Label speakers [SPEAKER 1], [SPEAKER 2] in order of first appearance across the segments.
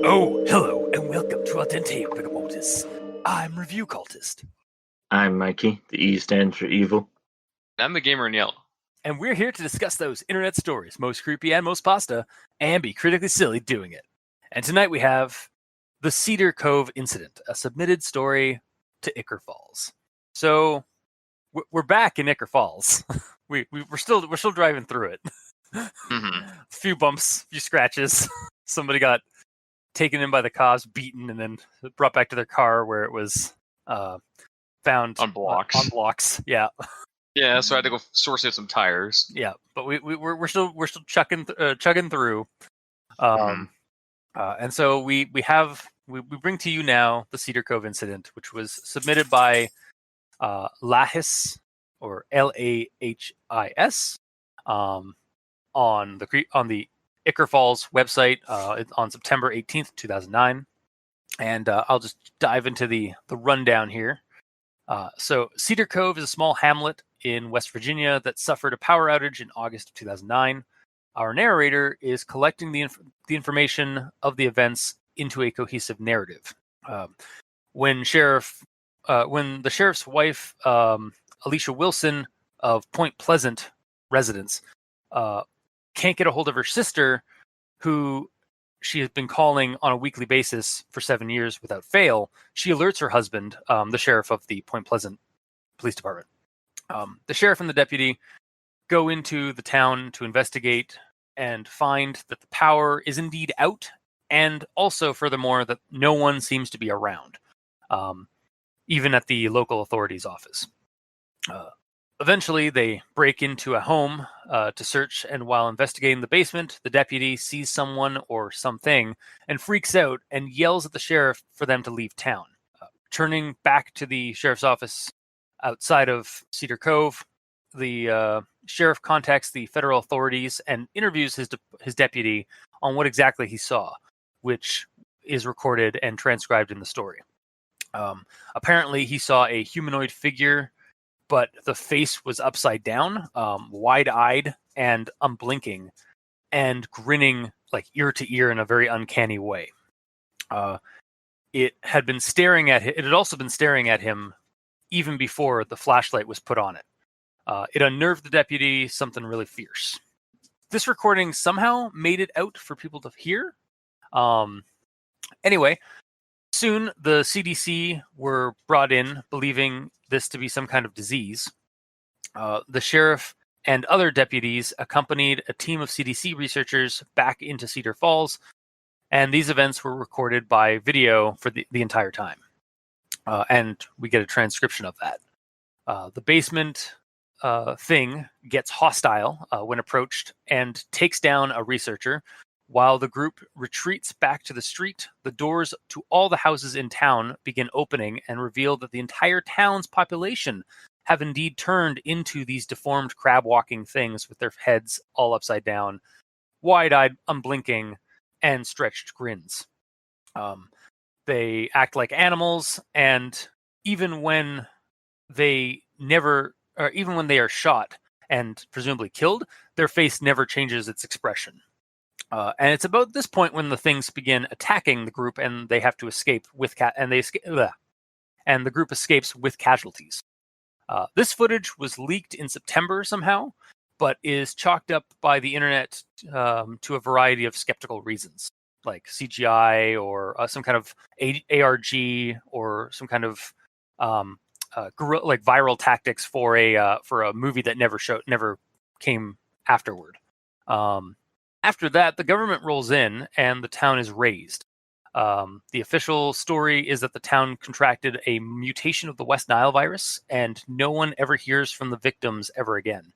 [SPEAKER 1] Oh, hello, and welcome to Audente Bigamotus. I'm Review Cultist.
[SPEAKER 2] I'm Mikey. The E stands for evil.
[SPEAKER 3] I'm the gamer in yellow.
[SPEAKER 1] And we're here to discuss those internet stories, most creepy and most pasta, and be critically silly doing it. And tonight we have the Cedar Cove incident, a submitted story to Ichor Falls. So we're back in Ichor Falls. we're still driving through it.
[SPEAKER 3] Mm-hmm.
[SPEAKER 1] A few bumps, a few scratches. Somebody got taken in by the cops, beaten, and then brought back to their car where it was found
[SPEAKER 3] On blocks.
[SPEAKER 1] On blocks, yeah.
[SPEAKER 3] Yeah, so I had to go source out some tires.
[SPEAKER 1] Yeah, but we're still chugging through. And so we bring to you now the Cedar Cove incident, which was submitted by lahis or LAHIS on the Ichor Falls website on September 18th, 2009. And I'll just dive into the rundown here. So Cedar Cove is a small hamlet in West Virginia that suffered a power outage in August of 2009. Our narrator is collecting the information of the events into a cohesive narrative. When the sheriff's wife, Alicia Wilson of Point Pleasant residence, can't get a hold of her sister, who she has been calling on a weekly basis for 7 years without fail, she alerts her husband, the sheriff of the Point Pleasant Police Department. The sheriff and the deputy go into the town to investigate and find that the power is indeed out, and also, furthermore, that no one seems to be around, even at the local authorities' office. Eventually, they break into a home to search, and while investigating the basement, the deputy sees someone or something and freaks out and yells at the sheriff for them to leave town. Turning back to the sheriff's office outside of Cedar Cove, the sheriff contacts the federal authorities and interviews his deputy on what exactly he saw, which is recorded and transcribed in the story. Apparently, he saw a humanoid figure, but the face was upside down, wide-eyed and unblinking, and grinning like ear to ear in a very uncanny way. It had also been staring at him even before the flashlight was put on it. It unnerved the deputy, something really fierce. This recording somehow made it out for people to hear. Anyway, soon the CDC were brought in, believing this to be some kind of disease. The sheriff and other deputies accompanied a team of CDC researchers back into Cedar Falls, and these events were recorded by video for the entire time. And we get a transcription of that. The basement thing gets hostile when approached and takes down a researcher. While the group retreats back to the street, the doors to all the houses in town begin opening and reveal that the entire town's population have indeed turned into these deformed crab-walking things with their heads all upside down, wide-eyed, unblinking, and stretched grins. They act like animals, and even when they are shot and presumably killed, their face never changes its expression. And it's about this point when the things begin attacking the group, and they have to escape and the group escapes with casualties. This footage was leaked in September somehow, but is chalked up by the internet to a variety of skeptical reasons, like CGI or some kind of ARG or some kind of like viral tactics for a movie that never came afterward. After that, the government rolls in and the town is razed. The official story is that the town contracted a mutation of the West Nile virus, and no one ever hears from the victims ever again.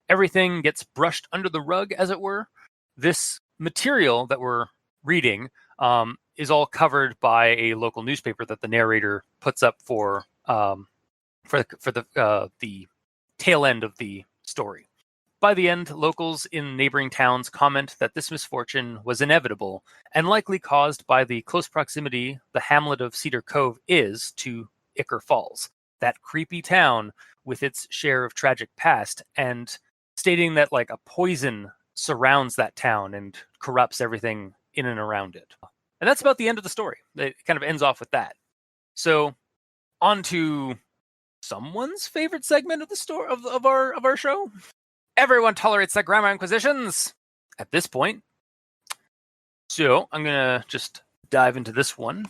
[SPEAKER 1] Everything gets brushed under the rug, as it were. This material that we're reading is all covered by a local newspaper that the narrator puts up for the tail end of the story. By the end, locals in neighboring towns comment that this misfortune was inevitable and likely caused by the close proximity the hamlet of Cedar Cove is to Ichor Falls, that creepy town with its share of tragic past, and stating that like a poison surrounds that town and corrupts everything in and around it. And that's about the end of the story. It kind of ends off with that. So, on to someone's favorite segment of the story of our show. Everyone tolerates the Grammar Inquisitions at this point. So, I'm gonna just dive into this one.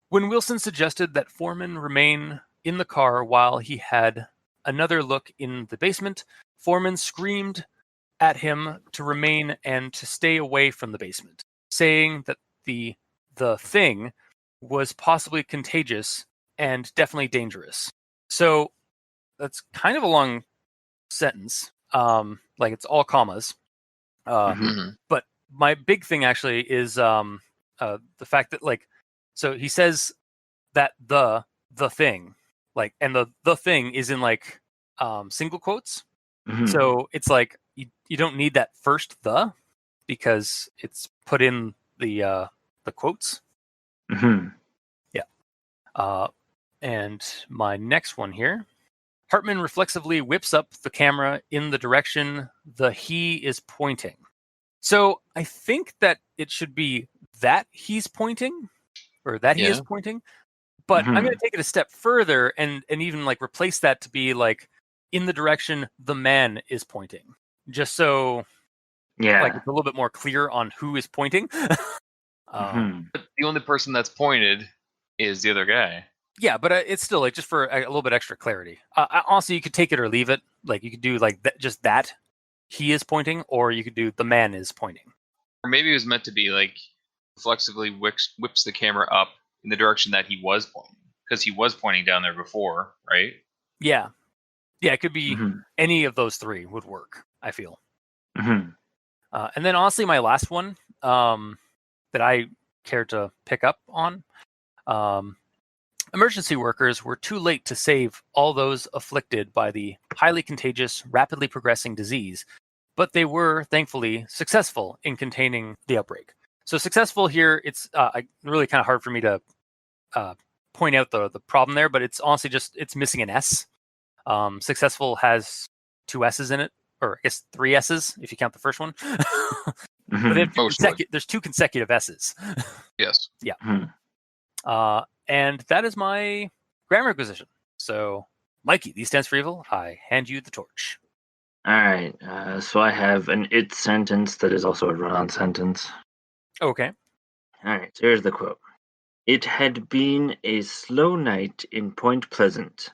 [SPEAKER 1] When Wilson suggested that Foreman remain in the car while he had another look in the basement, Foreman screamed at him to remain and to stay away from the basement, saying that the thing was possibly contagious and definitely dangerous. So that's kind of a long sentence. Like it's all commas. But my big thing actually is the fact that so he says that the thing, and the thing is in single quotes. So it's like you don't need that first the because it's put in the quotes. Yeah. And my next one here. Hartman reflexively whips up the camera in the direction he is pointing. So I think that it should be that he's pointing, or that he is pointing. But I'm going to take it a step further and even replace that to be in the direction the man is pointing, just so it's a little bit more clear on who is pointing.
[SPEAKER 3] But the only person that's pointed is the other guy.
[SPEAKER 1] Yeah, but it's still just for a little bit extra clarity. Honestly, you could take it or leave it. You could do just that he is pointing, or you could do the man is pointing.
[SPEAKER 3] Or maybe it was meant to be flexibly whips the camera up in the direction that he was pointing, because he was pointing down there before, right?
[SPEAKER 1] Yeah, it could be any of those three would work, I feel. And then honestly, my last one that I care to pick up on. Emergency workers were too late to save all those afflicted by the highly contagious, rapidly progressing disease, but they were, thankfully, successful in containing the outbreak. So successful here, it's really kind of hard for me to point out the problem there, but it's honestly just it's missing an S. Successful has 2 S's in it, or I guess 3 S's if you count the first one. But there's 2 consecutive S's.
[SPEAKER 3] Yes.
[SPEAKER 1] Yeah. And that is my grammar acquisition. So, Mikey, these stands for evil. I hand you the torch.
[SPEAKER 2] All right. So I have an it sentence that is also a run-on sentence.
[SPEAKER 1] Okay.
[SPEAKER 2] All right. So here's the quote. It had been a slow night in Point Pleasant,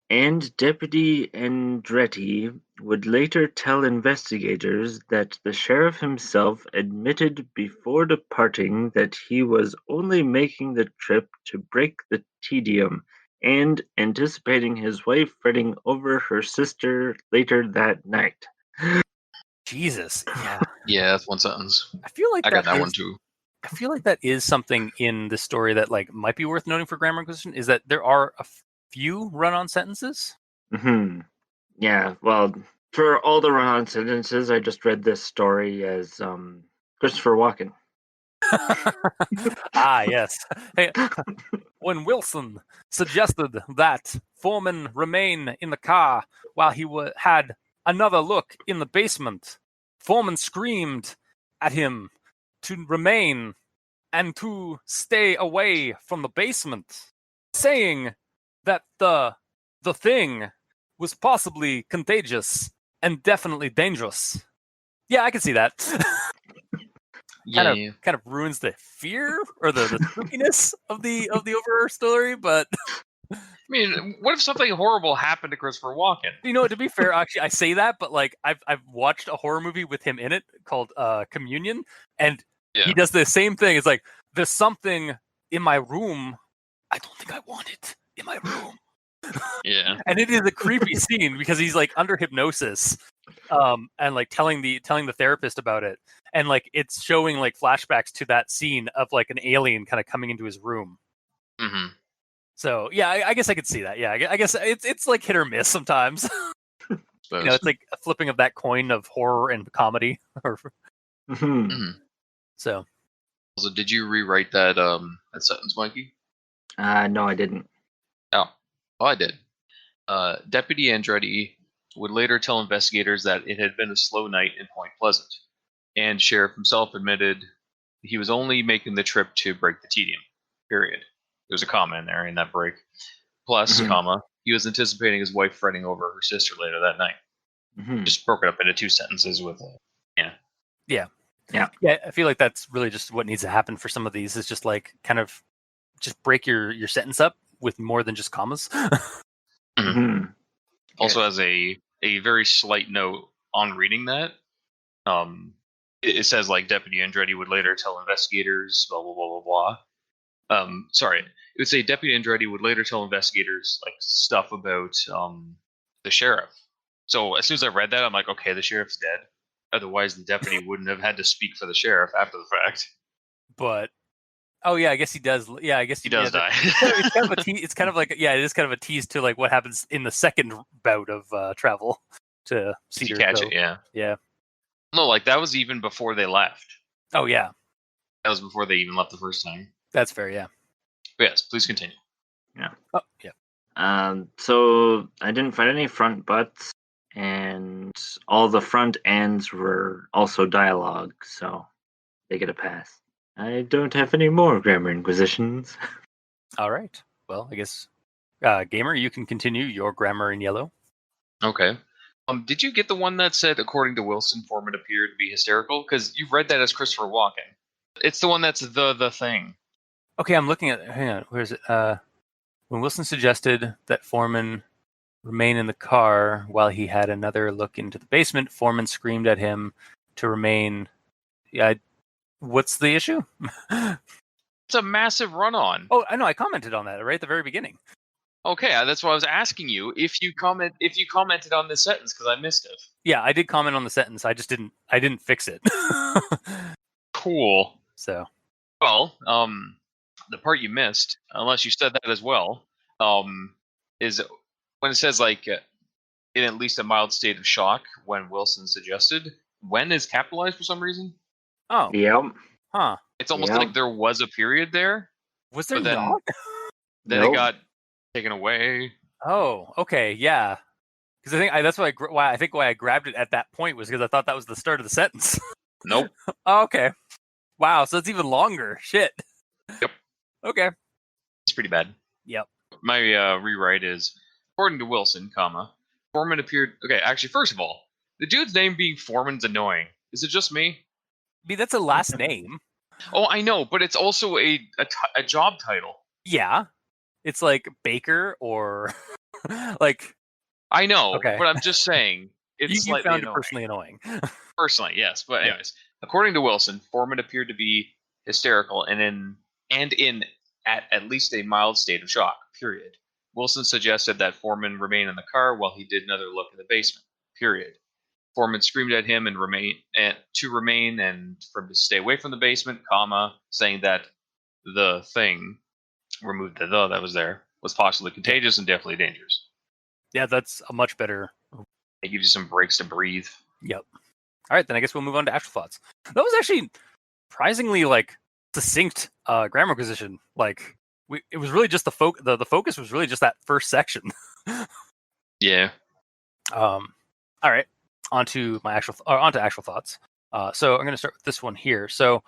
[SPEAKER 2] and Deputy Andretti would later tell investigators that the sheriff himself admitted before departing that he was only making the trip to break the tedium and anticipating his wife fretting over her sister later that night.
[SPEAKER 1] Jesus. Yeah.
[SPEAKER 3] Yeah, that's one sentence.
[SPEAKER 1] I feel like
[SPEAKER 3] I got that one too.
[SPEAKER 1] I feel like that is something in the story that might be worth noting for grammar acquisition, is that there are a few run-on sentences.
[SPEAKER 2] Yeah, well, for all the run-on sentences, I just read this story as Christopher Walken.
[SPEAKER 1] Ah, yes. Hey, when Wilson suggested that Foreman remain in the car while he had another look in the basement, Foreman screamed at him to remain and to stay away from the basement, saying that the thing was possibly contagious and definitely dangerous. Yeah, I can see that. Kind of ruins the fear or the spookiness of the overall story, but
[SPEAKER 3] I mean, what if something horrible happened to Christopher Walken?
[SPEAKER 1] You know, to be fair, actually, I say that, but I've watched a horror movie with him in it called Communion, and he does the same thing. It's like, there's something in my room. I don't think I want it in my room.
[SPEAKER 3] Yeah.
[SPEAKER 1] And it is a creepy scene because he's under hypnosis, and telling the therapist about it, and it's showing flashbacks to that scene of an alien kind of coming into his room.
[SPEAKER 3] Mm-hmm.
[SPEAKER 1] So yeah, I guess I could see that. Yeah, I guess it's hit or miss sometimes. It's like a flipping of that coin of horror and comedy. So
[SPEAKER 3] did you rewrite that sentence, Mikey?
[SPEAKER 2] No, I didn't.
[SPEAKER 3] Oh, I did. Deputy Andretti would later tell investigators that it had been a slow night in Point Pleasant, and Sheriff himself admitted he was only making the trip to break the tedium. Period. There's a comma in there in that break. Plus, comma, he was anticipating his wife fretting over her sister later that night. Just broke it up into 2 sentences with
[SPEAKER 1] Yeah. I feel like that's really just what needs to happen for some of these. Is just like kind of just break your sentence up with more than just commas.
[SPEAKER 3] Also, as a very slight note on reading that, it says like Deputy Andretti would later tell investigators blah blah blah blah blah. Sorry, it would say Deputy Andretti would later tell investigators like stuff about the sheriff. So as soon as I read that, I'm like, okay, the sheriff's dead. Otherwise, the deputy wouldn't have had to speak for the sheriff after the fact.
[SPEAKER 1] But I guess he does. Yeah, I guess
[SPEAKER 3] he does die.
[SPEAKER 1] It's kind of like it is kind of a tease to like what happens in the second bout of travel to Cedar.
[SPEAKER 3] If you catch it,
[SPEAKER 1] yeah.
[SPEAKER 3] No, like that was even before they left.
[SPEAKER 1] Oh yeah,
[SPEAKER 3] that was before they even left the first time.
[SPEAKER 1] That's fair. Yeah.
[SPEAKER 3] But yes, please continue.
[SPEAKER 2] Yeah.
[SPEAKER 1] Oh yeah.
[SPEAKER 2] So I didn't find any front butts, and all the front ends were also dialogue, so they get a pass. I don't have any more grammar inquisitions.
[SPEAKER 1] All right. Well, I guess, Gamer, you can continue your grammar in yellow.
[SPEAKER 3] Okay. Did you get the one that said, according to Wilson, Foreman appeared to be hysterical? Because you've read that as Christopher Walken. It's the one that's the thing.
[SPEAKER 1] Okay, I'm looking at. Hang on, where is it? When Wilson suggested that Foreman remain in the car while he had another look into the basement, Foreman screamed at him to remain. Yeah. What's the issue?
[SPEAKER 3] It's a massive run-on.
[SPEAKER 1] Oh, I know. I commented on that right at the very beginning.
[SPEAKER 3] Okay, that's why I was asking you if you commented on this sentence because I missed it.
[SPEAKER 1] Yeah, I did comment on the sentence. I just didn't. I didn't fix it.
[SPEAKER 3] Cool.
[SPEAKER 1] So,
[SPEAKER 3] well, the part you missed, unless you said that as well, is when it says like in at least a mild state of shock when Wilson suggested. When is capitalized for some reason?
[SPEAKER 1] Oh.
[SPEAKER 2] Yep.
[SPEAKER 1] Huh.
[SPEAKER 3] It's almost like there was a period there.
[SPEAKER 1] Was there
[SPEAKER 3] then,
[SPEAKER 1] not?
[SPEAKER 3] Then it got taken away.
[SPEAKER 1] Oh, okay, yeah. Because I think that's why I grabbed it at that point was because I thought that was the start of the sentence.
[SPEAKER 3] Nope.
[SPEAKER 1] Oh, okay. Wow, so it's even longer. Shit.
[SPEAKER 3] Yep.
[SPEAKER 1] Okay.
[SPEAKER 3] It's pretty bad.
[SPEAKER 1] Yep.
[SPEAKER 3] My rewrite is, according to Wilson, Foreman appeared... Okay, actually, first of all, the dude's name being Foreman's annoying. Is it just me?
[SPEAKER 1] I mean, that's a last name.
[SPEAKER 3] Oh, I know, but it's also a job title.
[SPEAKER 1] Yeah. It's like Baker or like...
[SPEAKER 3] I know, but I'm just saying. It's
[SPEAKER 1] you found
[SPEAKER 3] annoying.
[SPEAKER 1] it personally annoying.
[SPEAKER 3] Personally, yes. But anyways, according to Wilson, Foreman appeared to be hysterical and in at least a mild state of shock, period. Wilson suggested that Foreman remain in the car while he did another look in the basement, period. Foreman screamed at him and for him to stay away from the basement, saying that the thing, removed the that was there, was possibly contagious and definitely dangerous.
[SPEAKER 1] Yeah, that's a much better...
[SPEAKER 3] It gives you some breaks to breathe.
[SPEAKER 1] Yep. All right, then I guess we'll move on to actual thoughts. That was actually surprisingly like succinct grammar acquisition. Like it was really just the focus was really just that first section.
[SPEAKER 3] Yeah.
[SPEAKER 1] All right. Onto actual thoughts. So I'm going to start with this one here. So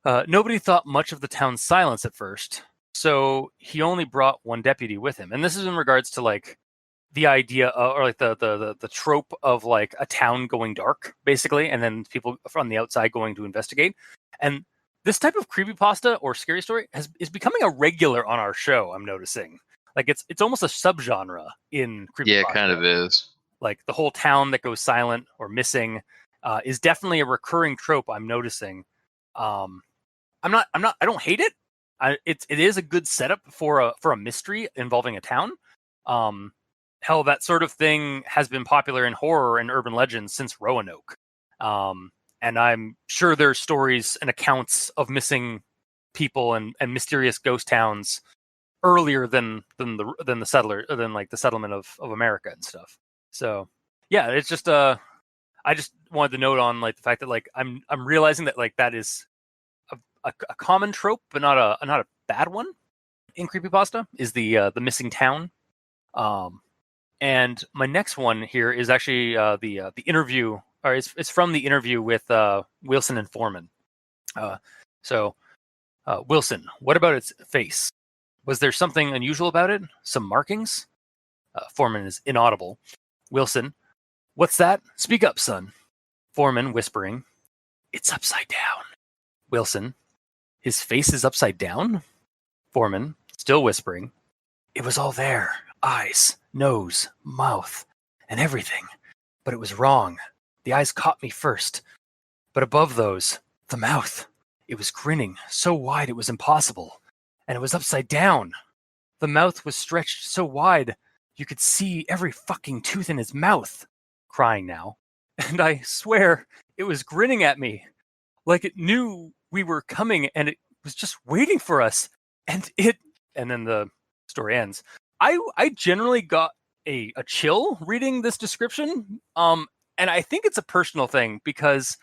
[SPEAKER 1] nobody thought much of the town's silence at first. So he only brought one deputy with him, and this is in regards to like the idea or like the trope of like a town going dark, basically, and then people from the outside going to investigate. And this type of creepypasta or scary story is becoming a regular on our show. I'm noticing, like it's almost a subgenre in creepypasta.
[SPEAKER 3] Yeah, it kind of is.
[SPEAKER 1] Like the whole town that goes silent or missing is definitely a recurring trope. I'm noticing. I don't hate it. It is a good setup for a mystery involving a town. Hell, that sort of thing has been popular in horror and urban legends since Roanoke. And I'm sure there's stories and accounts of missing people and mysterious ghost towns earlier than the settlement of America and stuff. So yeah, it's just I just wanted to note on like the fact that like I'm realizing that like that is a common trope, but not a bad one in creepypasta is the missing town. And my next one here is actually the interview, or it's from the interview with Wilson and Foreman. So, Wilson, what about its face? Was there something unusual about it? Some markings? Foreman is inaudible. Wilson, what's that? Speak up, son. Foreman whispering, it's upside down. Wilson, his face is upside down? Foreman, still whispering, it was all there. Eyes, nose, mouth, and everything. But it was wrong. The eyes caught me first. But above those, the mouth. It was grinning so wide it was impossible. And it was upside down. The mouth was stretched so wide you could see every fucking tooth in his mouth. Crying now. And I swear it was grinning at me. Like it knew we were coming and it was just waiting for us. And then the story ends. I generally got a chill reading this description. And I think it's a personal thing because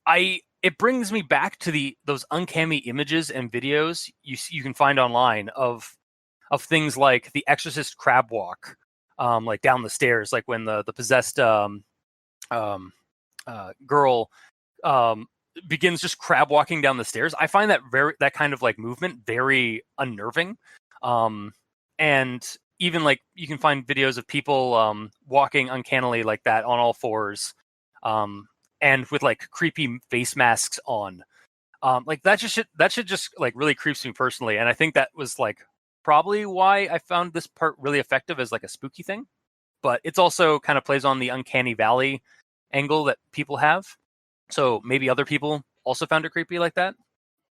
[SPEAKER 1] it brings me back to those uncanny images and videos you can find online of things like the Exorcist crab walk, like down the stairs, like when the possessed girl begins just crab walking down the stairs. I find that kind of like movement very unnerving. And even like you can find videos of people walking uncannily like that on all fours, and with like creepy face masks on. Like that should just like really creeps me personally. And I think that was like probably why I found this part really effective as like a spooky thing. But it's also kind of plays on the uncanny valley angle that people have. So maybe other people also found it creepy like that.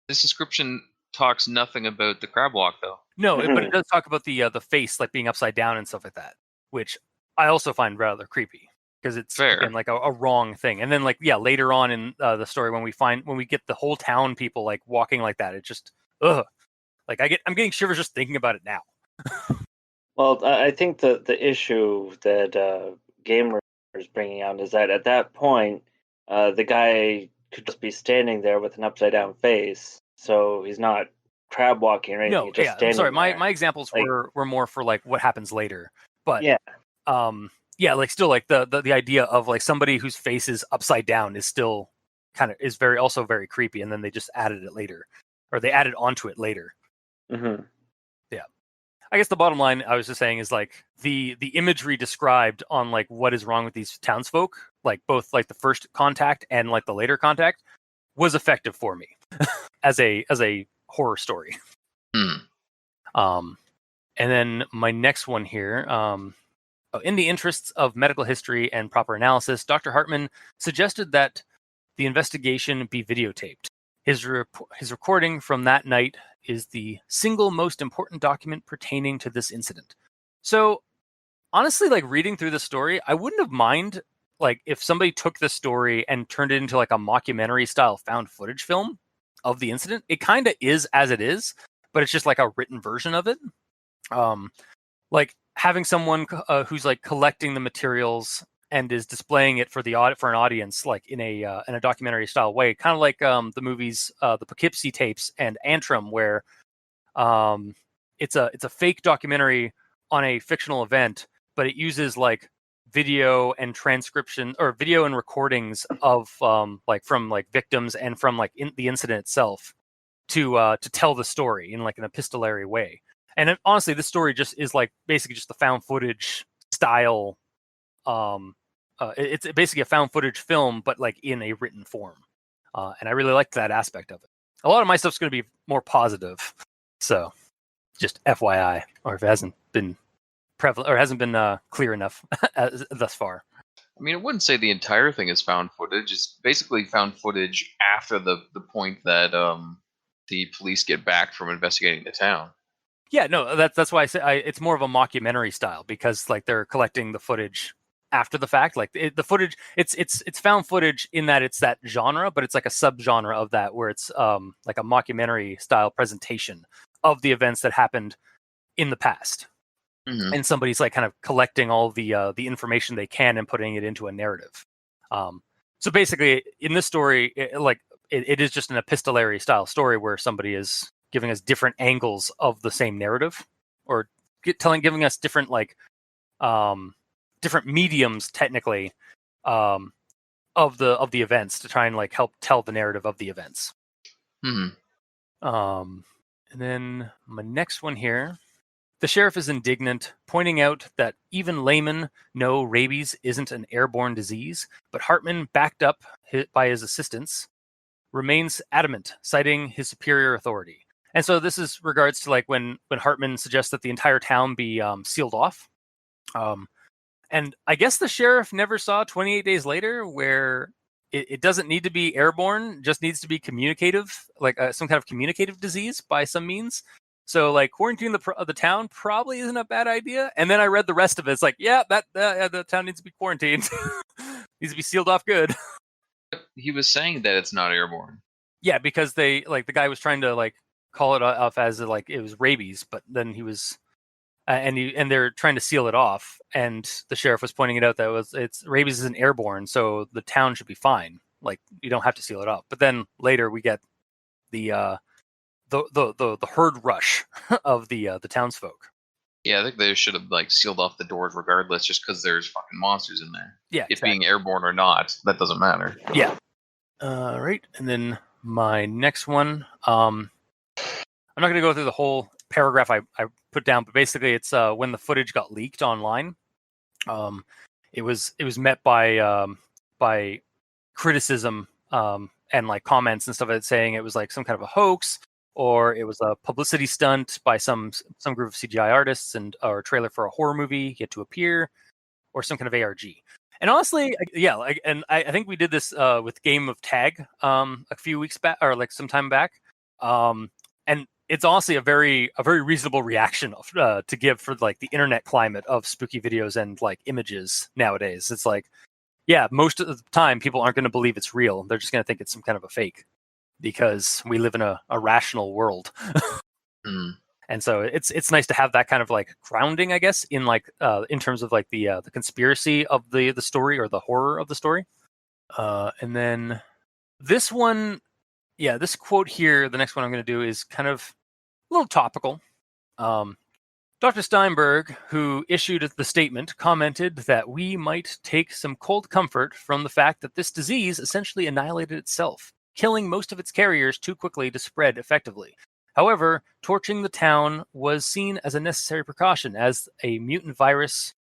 [SPEAKER 3] This description talks nothing about the crab walk, though.
[SPEAKER 1] No, but it does talk about the face like being upside down and stuff like that, which I also find rather creepy because it's again, like a wrong thing. And then like later on in the story when we get the whole town people like walking like that, it just like I'm getting shivers just thinking about it now.
[SPEAKER 2] Well, I think the issue that Gamer is bringing out is that at that point, the guy could just be standing there with an upside down face, so he's not crab walking or anything.
[SPEAKER 1] No,
[SPEAKER 2] he's just standing
[SPEAKER 1] I'm sorry.
[SPEAKER 2] there.
[SPEAKER 1] My examples
[SPEAKER 2] like,
[SPEAKER 1] were more for like what happens later, but like still like the idea of like somebody whose face is upside down is still is very creepy, and then they just added it later, or they added onto it later.
[SPEAKER 2] Mm-hmm.
[SPEAKER 1] Yeah, I guess the bottom line I was just saying is like the imagery described on like what is wrong with these townsfolk, like both like the first contact and like the later contact, was effective for me as a horror story. And then my next one here, in the interests of medical history and proper analysis, Dr. Hartman suggested that the investigation be videotaped. His recording from that night is the single most important document pertaining to this incident. So honestly, like reading through the story, I wouldn't have mind like if somebody took the story and turned it into like a mockumentary style found footage film of the incident. It kind of is as it is, but it's just like a written version of it. Like having someone who's like collecting the materials and is displaying it for an audience, like in a documentary style way, kind of like the movies, the Poughkeepsie tapes and Antrim, where it's a fake documentary on a fictional event, but it uses like video and transcription or video and recordings of like from like victims and from like the incident itself to tell the story in like an epistolary way. And honestly, this story just is like basically just the found footage style. It's basically a found footage film, but like in a written form. And I really liked that aspect of it. A lot of my stuff's going to be more positive. So just FYI, or if it hasn't been prevalent or hasn't been clear enough thus far.
[SPEAKER 3] I mean, I wouldn't say the entire thing is found footage. It's basically found footage after the point that the police get back from investigating the town.
[SPEAKER 1] Yeah, no, that's why I say it's more of a mockumentary style, because like they're collecting the footage after the fact. Like the footage, it's found footage in that it's that genre, but it's like a subgenre of that where it's like a mockumentary style presentation of the events that happened in the past. Mm-hmm. And somebody's like kind of collecting all the information they can and putting it into a narrative. So basically, in this story, it is just an epistolary style story where somebody is giving us different angles of the same narrative, or giving us different like different mediums technically of the events to try and like help tell the narrative of the events.
[SPEAKER 3] Hmm.
[SPEAKER 1] And then my next one here. The sheriff is indignant, pointing out that even laymen know rabies isn't an airborne disease, but Hartman, backed up by his assistants, remains adamant, citing his superior authority. And so this is regards to like when Hartman suggests that the entire town be sealed off. And I guess the sheriff never saw 28 Days Later, where it doesn't need to be airborne, just needs to be communicative, like some kind of communicative disease by some means. So like quarantining the town probably isn't a bad idea. And then I read the rest of it. It's like, yeah, the town needs to be quarantined, needs to be sealed off good.
[SPEAKER 3] He was saying that it's not airborne.
[SPEAKER 1] Yeah, because they like the guy was trying to like call it off as like it was rabies, but then he was and they're trying to seal it off, and the sheriff was pointing it out that it's rabies isn't airborne, so the town should be fine. Like you don't have to seal it off. But then later we get the herd rush of the townsfolk.
[SPEAKER 3] Yeah, I think they should have like sealed off the doors regardless, just because there's fucking monsters in there.
[SPEAKER 1] Yeah,
[SPEAKER 3] It being airborne or not, that doesn't matter.
[SPEAKER 1] Yeah. Right, and then my next one. I'm not going to go through the whole paragraph I put down, but basically it's when the footage got leaked online. It was met by criticism and like comments and stuff like that, saying it was like some kind of a hoax, or it was a publicity stunt by some group of CGI artists, and or a trailer for a horror movie yet to appear, or some kind of ARG. And honestly, yeah, like, and I think we did this with Game of Tag a few weeks back, or like some time back, and it's honestly a very reasonable reaction to give for like the internet climate of spooky videos and like images nowadays. It's like, yeah, most of the time people aren't going to believe it's real. They're just going to think it's some kind of a fake because we live in a rational world. And so it's nice to have that kind of like grounding, I guess, in like in terms of like the conspiracy of the story or the horror of the story. And then this one, yeah, this quote here, the next one I'm going to do is kind of a little topical. Dr. Steinberg, who issued the statement, commented that we might take some cold comfort from the fact that this disease essentially annihilated itself, killing most of its carriers too quickly to spread effectively. However, torching the town was seen as a necessary precaution, as a mutant virus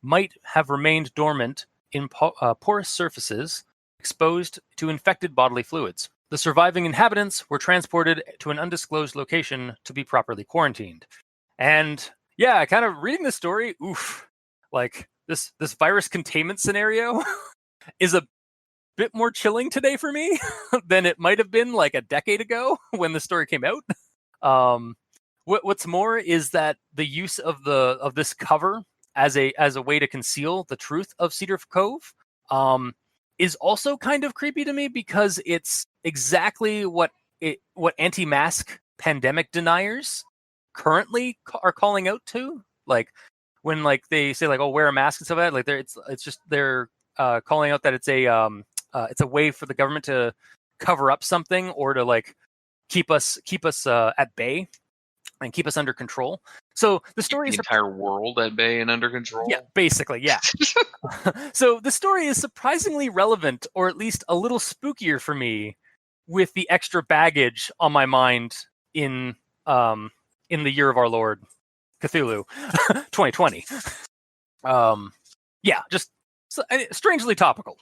[SPEAKER 1] might have remained dormant in porous surfaces exposed to infected bodily fluids. The surviving inhabitants were transported to an undisclosed location to be properly quarantined. And yeah, kind of reading the story, like this virus containment scenario is a bit more chilling today for me than it might have been like a decade ago when the story came out. What's more is that the use of this cover as a way to conceal the truth of Cedar Cove is also kind of creepy to me, because it's exactly what anti-mask pandemic deniers currently are calling out to. Like when like they say like, oh, wear a mask and stuff like that, like they're calling out that it's a way for the government to cover up something, or to like keep us at bay and keep us under control. So the story
[SPEAKER 3] is the entire world at bay and under control.
[SPEAKER 1] Yeah, basically, yeah. So the story is surprisingly relevant, or at least a little spookier for me, with the extra baggage on my mind in the year of our Lord Cthulhu, 2020. Yeah, just strangely topical.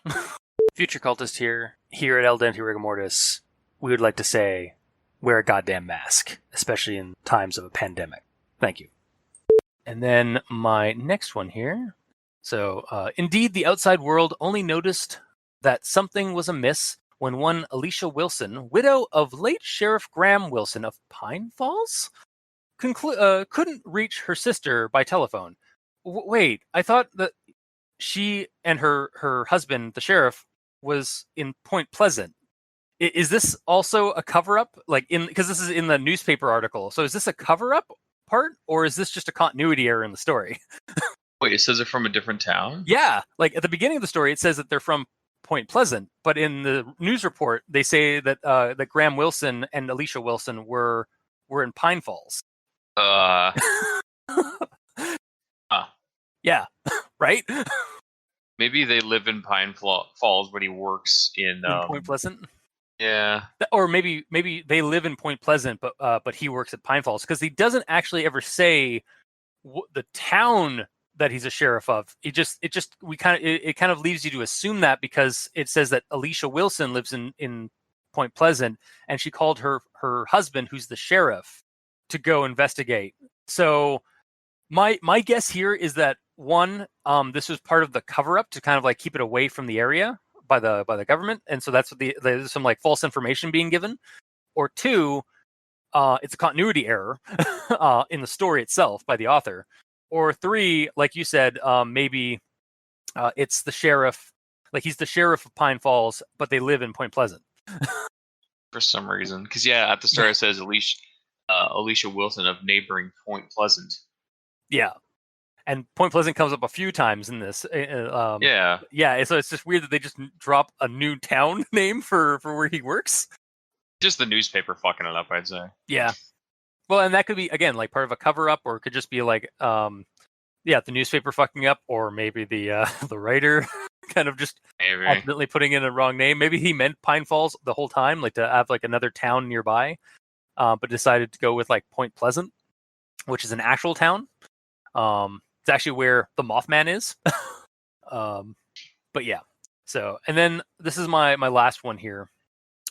[SPEAKER 1] Future cultist here at El Dente Rigor Mortis, we would like to say, wear a goddamn mask, especially in times of a pandemic. Thank you. And then my next one here. So, indeed, the outside world only noticed that something was amiss when one Alicia Wilson, widow of late Sheriff Graham Wilson of Pine Falls, couldn't reach her sister by telephone. Wait, I thought that she and her husband, the sheriff, was in Point Pleasant. Is this also a cover-up? Like because this is in the newspaper article. So is this a cover-up part, or is this just a continuity error in the story?
[SPEAKER 3] Wait, it says they're from a different town?
[SPEAKER 1] Yeah, like at the beginning of the story, it says that they're from Point Pleasant, but in the news report, they say that that Graham Wilson and Alicia Wilson were in Pine Falls. Yeah, right?
[SPEAKER 3] Maybe they live in Pine Falls, but he works in
[SPEAKER 1] Point Pleasant.
[SPEAKER 3] Yeah.
[SPEAKER 1] Or maybe they live in Point Pleasant, but he works at Pine Falls, because he doesn't actually ever say the town that he's a sheriff of. It kind of leaves you to assume that, because it says that Alicia Wilson lives in Point Pleasant, and she called her husband, who's the sheriff, to go investigate. So my guess here is that one, this was part of the cover up to kind of like keep it away from the area by the government, and so that's what there's some like false information being given. Or two, it's a continuity error in the story itself by the author. Or three, like you said, maybe it's the sheriff, like he's the sheriff of Pine Falls, but they live in Point Pleasant.
[SPEAKER 3] For some reason, because at the start it says Alicia Wilson of neighboring Point Pleasant.
[SPEAKER 1] Yeah, and Point Pleasant comes up a few times in this. Yeah. So it's just weird that they just drop a new town name for where he works.
[SPEAKER 3] Just the newspaper fucking it up, I'd say.
[SPEAKER 1] Yeah. Well, and that cover be, again, like part of a cover up, or it could just be like, the newspaper fucking up, or maybe the writer kind of just accidentally putting in a wrong name. Maybe he meant Pine Falls the whole time, like to have like another town nearby, but decided to go with like Point Pleasant, which is an actual town. It's actually where the Mothman is. But yeah. So, and then this is my last one here.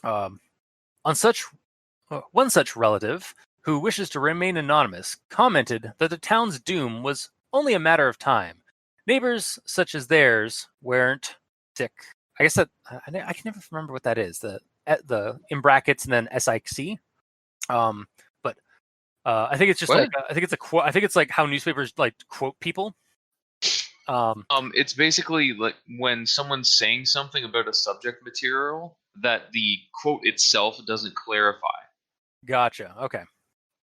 [SPEAKER 1] One such relative, who wishes to remain anonymous, commented that the town's doom was only a matter of time. Neighbors such as theirs weren't sick. I guess that I can never remember what that is. The in brackets and then SIC. But I think it's just like I think it's a quote. I think it's like how newspapers like quote people.
[SPEAKER 3] It's basically like when someone's saying something about a subject material that the quote itself doesn't clarify.
[SPEAKER 1] Gotcha. Okay.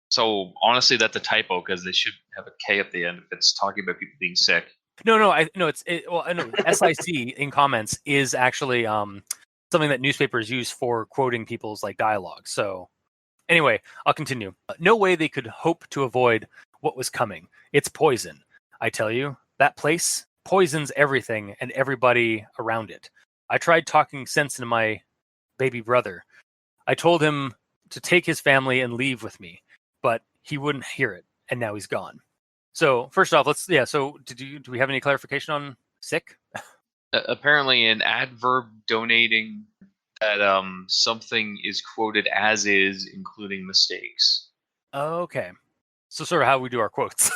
[SPEAKER 3] So honestly, that's a typo because they should have a K at the end if it's talking about people being sick.
[SPEAKER 1] No. I know SIC in comments is actually something that newspapers use for quoting people's like dialogue. So anyway, I'll continue. No way they could hope to avoid what was coming. It's poison. I tell you, that place poisons everything and everybody around it. I tried talking sense into my baby brother. I told him to take his family and leave with me, but he wouldn't hear it, and now he's gone. So first off, so do we have any clarification on sick?
[SPEAKER 3] Apparently an adverb donating that something is quoted as is, including mistakes.
[SPEAKER 1] Okay. So sort of how we do our quotes.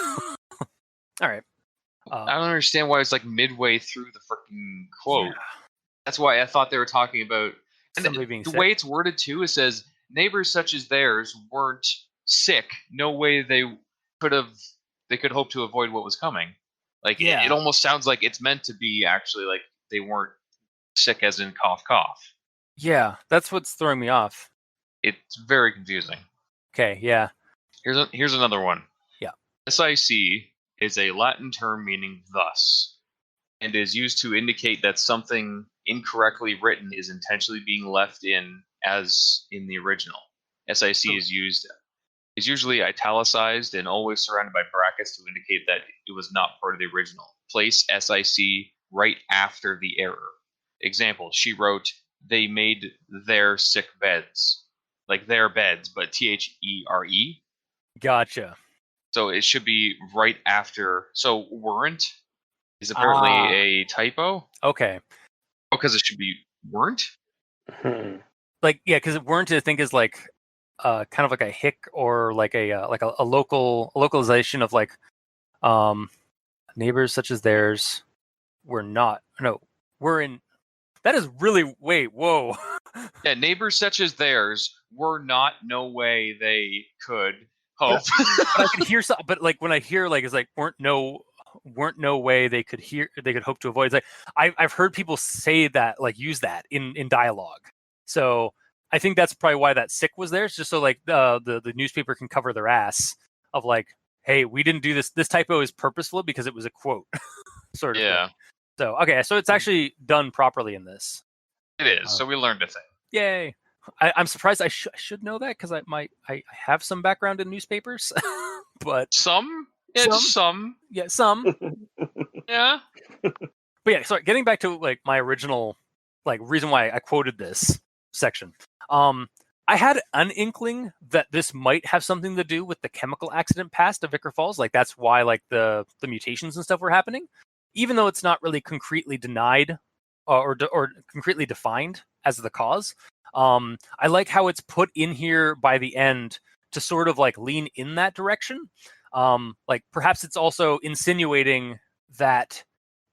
[SPEAKER 1] All right.
[SPEAKER 3] I don't understand why it's like midway through the freaking quote.
[SPEAKER 1] Yeah.
[SPEAKER 3] That's why I thought they were talking about
[SPEAKER 1] somebody being
[SPEAKER 3] the
[SPEAKER 1] sick.
[SPEAKER 3] way it's worded too. It says neighbors such as theirs weren't sick. No way they could hope to avoid what was coming. Like it almost sounds like it's meant to be actually like they weren't sick as in cough cough.
[SPEAKER 1] Yeah, that's what's throwing me off.
[SPEAKER 3] It's very confusing.
[SPEAKER 1] Okay, yeah.
[SPEAKER 3] Here's another one.
[SPEAKER 1] Yeah.
[SPEAKER 3] SIC is a Latin term meaning thus, and is used to indicate that something incorrectly written is intentionally being left in as in the original. SIC is usually italicized and always surrounded by brackets to indicate that it was not part of the original. Place SIC right after the error. Example, she wrote, they made their sick beds. Like their beds, but THERE.
[SPEAKER 1] Gotcha.
[SPEAKER 3] So it should be right after. So weren't is apparently a typo.
[SPEAKER 1] Okay.
[SPEAKER 3] Oh, because it should be weren't?
[SPEAKER 1] Like, yeah, because weren't, I think, is like kind of like a hick or like a localization of like neighbors such as theirs were not. No, we're in. That is really whoa.
[SPEAKER 3] Yeah, neighbors such as theirs were not. No way they could hope.
[SPEAKER 1] But I could hear some. But like when I hear like it's like weren't no way they could hope to avoid. It's like I've heard people say that, like use that in dialogue. So I think that's probably why that sick was there. It's just so like the newspaper can cover their ass of like, hey, we didn't do this. This typo is purposeful because it was a quote. Sort of.
[SPEAKER 3] Yeah.
[SPEAKER 1] Thing. So okay, so it's actually done properly in this.
[SPEAKER 3] It is. So we learned a thing.
[SPEAKER 1] Yay! I'm surprised. I should know that because I have some background in newspapers, but
[SPEAKER 3] some. Yeah, some.
[SPEAKER 1] Yeah, some.
[SPEAKER 3] Yeah.
[SPEAKER 1] But yeah, sorry. Getting back to like my original like reason why I quoted this section. I had an inkling that this might have something to do with the chemical accident past of Ichor Falls. Like that's why like the mutations and stuff were happening, even though it's not really concretely denied or concretely defined as the cause. I like how it's put in here by the end to sort of like lean in that direction. Like perhaps it's also insinuating that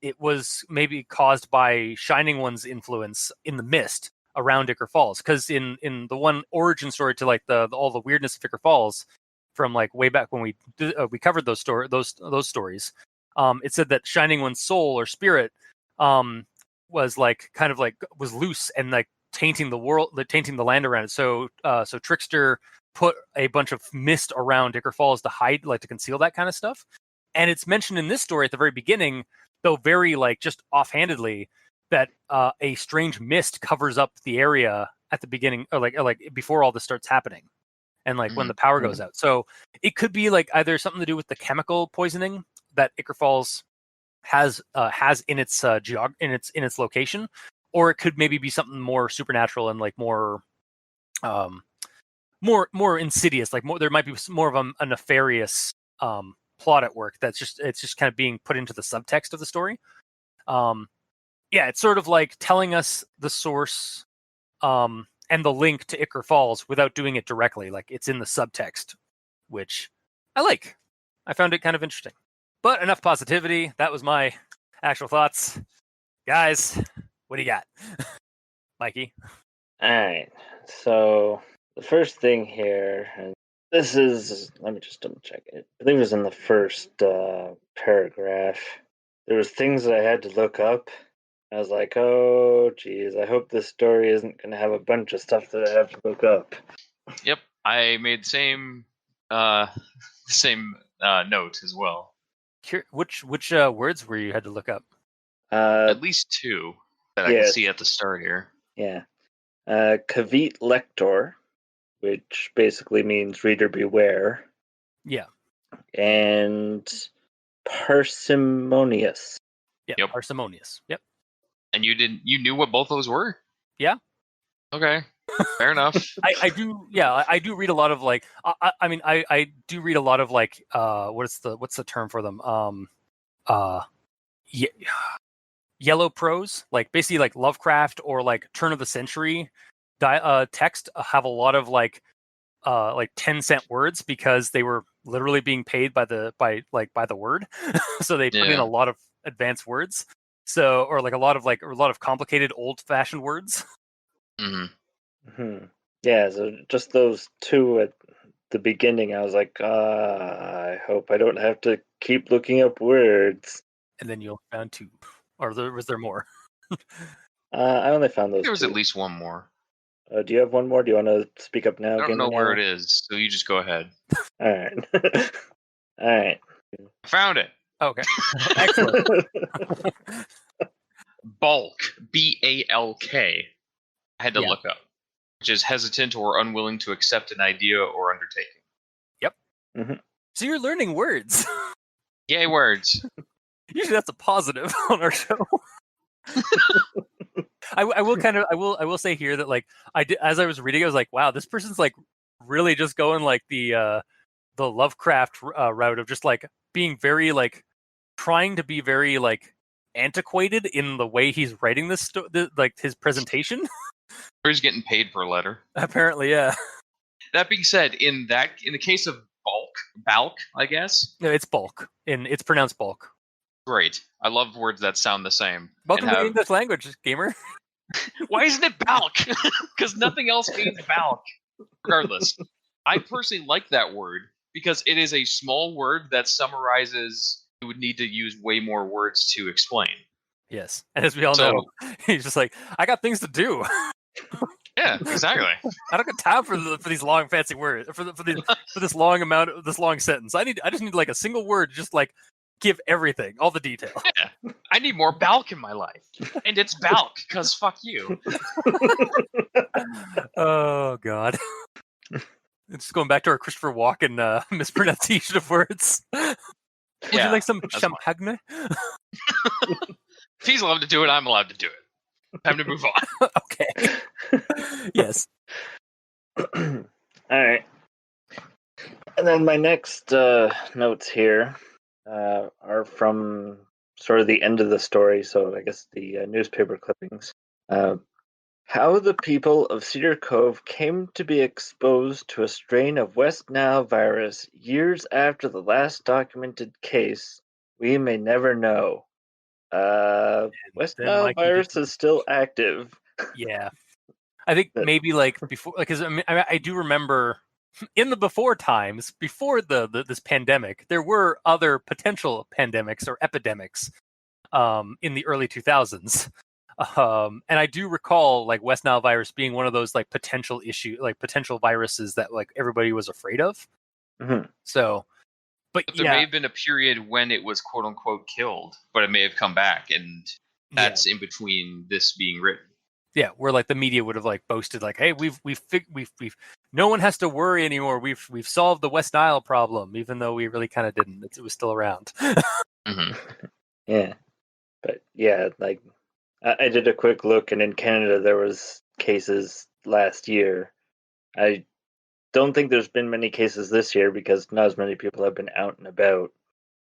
[SPEAKER 1] it was maybe caused by Shining One's influence in the mist around Ichor Falls, because in the one origin story to like the all the weirdness of Ichor Falls from like way back when we covered those stories, it said that Shining One's soul or spirit was like kind of like was loose and like tainting the world, tainting the land around it. So Trickster put a bunch of mist around Ichor Falls to hide, like to conceal that kind of stuff. And it's mentioned in this story at the very beginning, though very like just offhandedly, that a strange mist covers up the area at the beginning, or like before all this starts happening, and like when the power goes out. So it could be like either something to do with the chemical poisoning that Ichor Falls has in its in its location, or it could maybe be something more supernatural and like more insidious. Like there might be more of a nefarious plot at work it's just kind of being put into the subtext of the story. Yeah, it's sort of like telling us the source and the link to Ichor Falls without doing it directly. Like it's in the subtext, which I like. I found it kind of interesting. But enough positivity. That was my actual thoughts. Guys, what do you got? Mikey?
[SPEAKER 2] All right. So the first thing here, and this is, let me just double check it. I believe it was in the first paragraph. There was things that I had to look up. I was like, oh, geez, I hope this story isn't going to have a bunch of stuff that I have to look up.
[SPEAKER 3] Yep, I made the same note as well.
[SPEAKER 1] Which words were you had to look up?
[SPEAKER 3] At least two that I can see at the start here.
[SPEAKER 2] Yeah. Cavit lector, which basically means reader beware.
[SPEAKER 1] Yeah.
[SPEAKER 2] And parsimonious.
[SPEAKER 1] Yeah, yep. Parsimonious. Yep.
[SPEAKER 3] And you knew what both those were?
[SPEAKER 1] Yeah.
[SPEAKER 3] Okay. Fair enough.
[SPEAKER 1] I do. Yeah, I do read a lot of like. I do read a lot of like. What's the term for them? Yellow prose, like basically like Lovecraft or like turn of the century text have a lot of like 10-cent words because they were literally being paid by the word, so they put in a lot of advanced words. So, or like a lot of complicated old-fashioned words.
[SPEAKER 2] Yeah, so just those two at the beginning, I was like, I hope I don't have to keep looking up words.
[SPEAKER 1] And then you found two, or was there more?
[SPEAKER 2] I only found those.
[SPEAKER 3] There was
[SPEAKER 2] two.
[SPEAKER 3] At least one more.
[SPEAKER 2] Do you have one more? Do you want to speak up now?
[SPEAKER 3] I don't know where it is, so you just go ahead.
[SPEAKER 2] All right. All right.
[SPEAKER 3] I found it.
[SPEAKER 1] Okay. Excellent.
[SPEAKER 3] Balk, B-A-L-K. I had to look up, which is hesitant or unwilling to accept an idea or undertaking.
[SPEAKER 1] Yep. Mm-hmm. So you're learning words.
[SPEAKER 3] Yay, words.
[SPEAKER 1] Usually that's a positive on our show. I will say here that like as I was reading, I was like, wow, this person's like really just going like the Lovecraft route of just like being very like trying to be very like antiquated in the way he's writing this like his presentation.
[SPEAKER 3] Or he's getting paid per letter.
[SPEAKER 1] Apparently, yeah. That
[SPEAKER 3] being said, in the case of Balk, I guess.
[SPEAKER 1] No, it's bulk. It's pronounced bulk.
[SPEAKER 3] Great. I love words that sound the same.
[SPEAKER 1] Welcome to the English language, gamer.
[SPEAKER 3] Why isn't it Balk? Because nothing else means Balk. Regardless, I personally like that word because it is a small word that summarizes. You would need to use way more words to explain.
[SPEAKER 1] Yes, and as we all know, he's just like, I got things to do.
[SPEAKER 3] Yeah, exactly.
[SPEAKER 1] I don't got time for these long fancy words for this long sentence. I just need like a single word, to just like give everything, all the detail.
[SPEAKER 3] Yeah, I need more Balk in my life, and it's Balk because fuck you.
[SPEAKER 1] Oh God. It's just going back to our Christopher Walken mispronunciation of words. Would you like some champagne?
[SPEAKER 3] If he's allowed to do it, I'm allowed to do it. Time to move on.
[SPEAKER 1] Okay. Yes.
[SPEAKER 2] All right. And then my next notes here are from sort of the end of the story, so I guess the newspaper clippings. How the people of Cedar Cove came to be exposed to a strain of West Nile virus years after the last documented case, we may never know. West
[SPEAKER 1] Then
[SPEAKER 2] Nile
[SPEAKER 1] Mikey
[SPEAKER 2] virus
[SPEAKER 1] just
[SPEAKER 2] is still active.
[SPEAKER 1] yeah. I think
[SPEAKER 2] That-
[SPEAKER 1] maybe like before, because I do remember in the before times, before this pandemic, there were other potential pandemics or epidemics in the early 2000s. And I do recall like West Nile virus being one of those like potential viruses that like everybody was afraid of.
[SPEAKER 2] Mhm.
[SPEAKER 1] So, but
[SPEAKER 3] There may have been a period when it was quote unquote killed, but it may have come back, and that's in between this being written.
[SPEAKER 1] Yeah, where like the media would have like boasted like, "Hey, we've no one has to worry anymore. We've solved the West Nile problem," even though we really kind of didn't. It was still around.
[SPEAKER 3] Mm-hmm.
[SPEAKER 2] Yeah, but yeah, like I did a quick look, and in Canada there was cases last year. I don't think there's been many cases this year because not as many people have been out and about.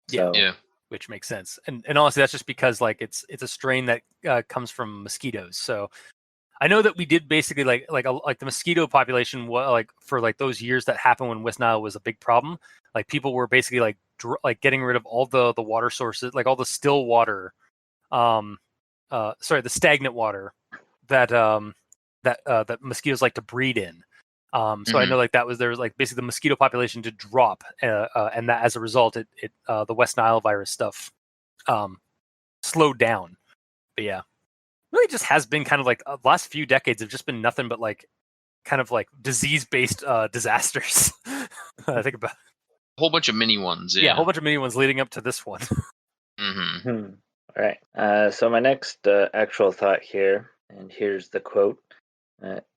[SPEAKER 2] So
[SPEAKER 3] Yeah.
[SPEAKER 1] Which makes sense. And honestly, that's just because like it's a strain that comes from mosquitoes. So I know that we did basically like the mosquito population like for like those years that happened when West Nile was a big problem. Like people were basically like getting rid of all the water sources, like all the still water, the stagnant water that that mosquitoes like to breed in. So I know like there was like basically the mosquito population to drop, and that as a result, it the West Nile virus stuff slowed down. But yeah, really just has been kind of like the last few decades have just been nothing but like kind of like disease-based disasters. I think about
[SPEAKER 3] A whole bunch of mini ones.
[SPEAKER 1] a whole bunch of mini ones leading up to this one.
[SPEAKER 3] Mm-hmm.
[SPEAKER 2] All right. So my next actual thought here, and here's the quote: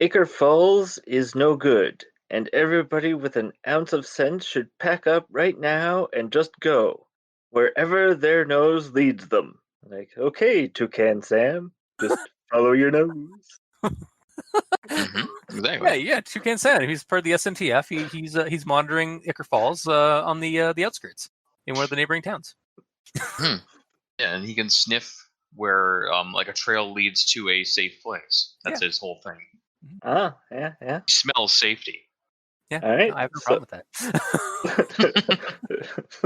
[SPEAKER 2] Ichor Falls is no good, and everybody with an ounce of sense should pack up right now and just go wherever their nose leads them. Like, okay, Toucan Sam, just follow your nose.
[SPEAKER 3] Mm-hmm. Exactly.
[SPEAKER 1] Yeah, Toucan Sam. He's part of the SNTF. He's monitoring Ichor Falls on the outskirts in one of the neighboring towns.
[SPEAKER 3] Yeah, and he can sniff where like a trail leads to a safe place. That's his whole thing.
[SPEAKER 2] Ah, yeah.
[SPEAKER 3] He smells safety.
[SPEAKER 1] Yeah,
[SPEAKER 2] All right.
[SPEAKER 1] I have no problem with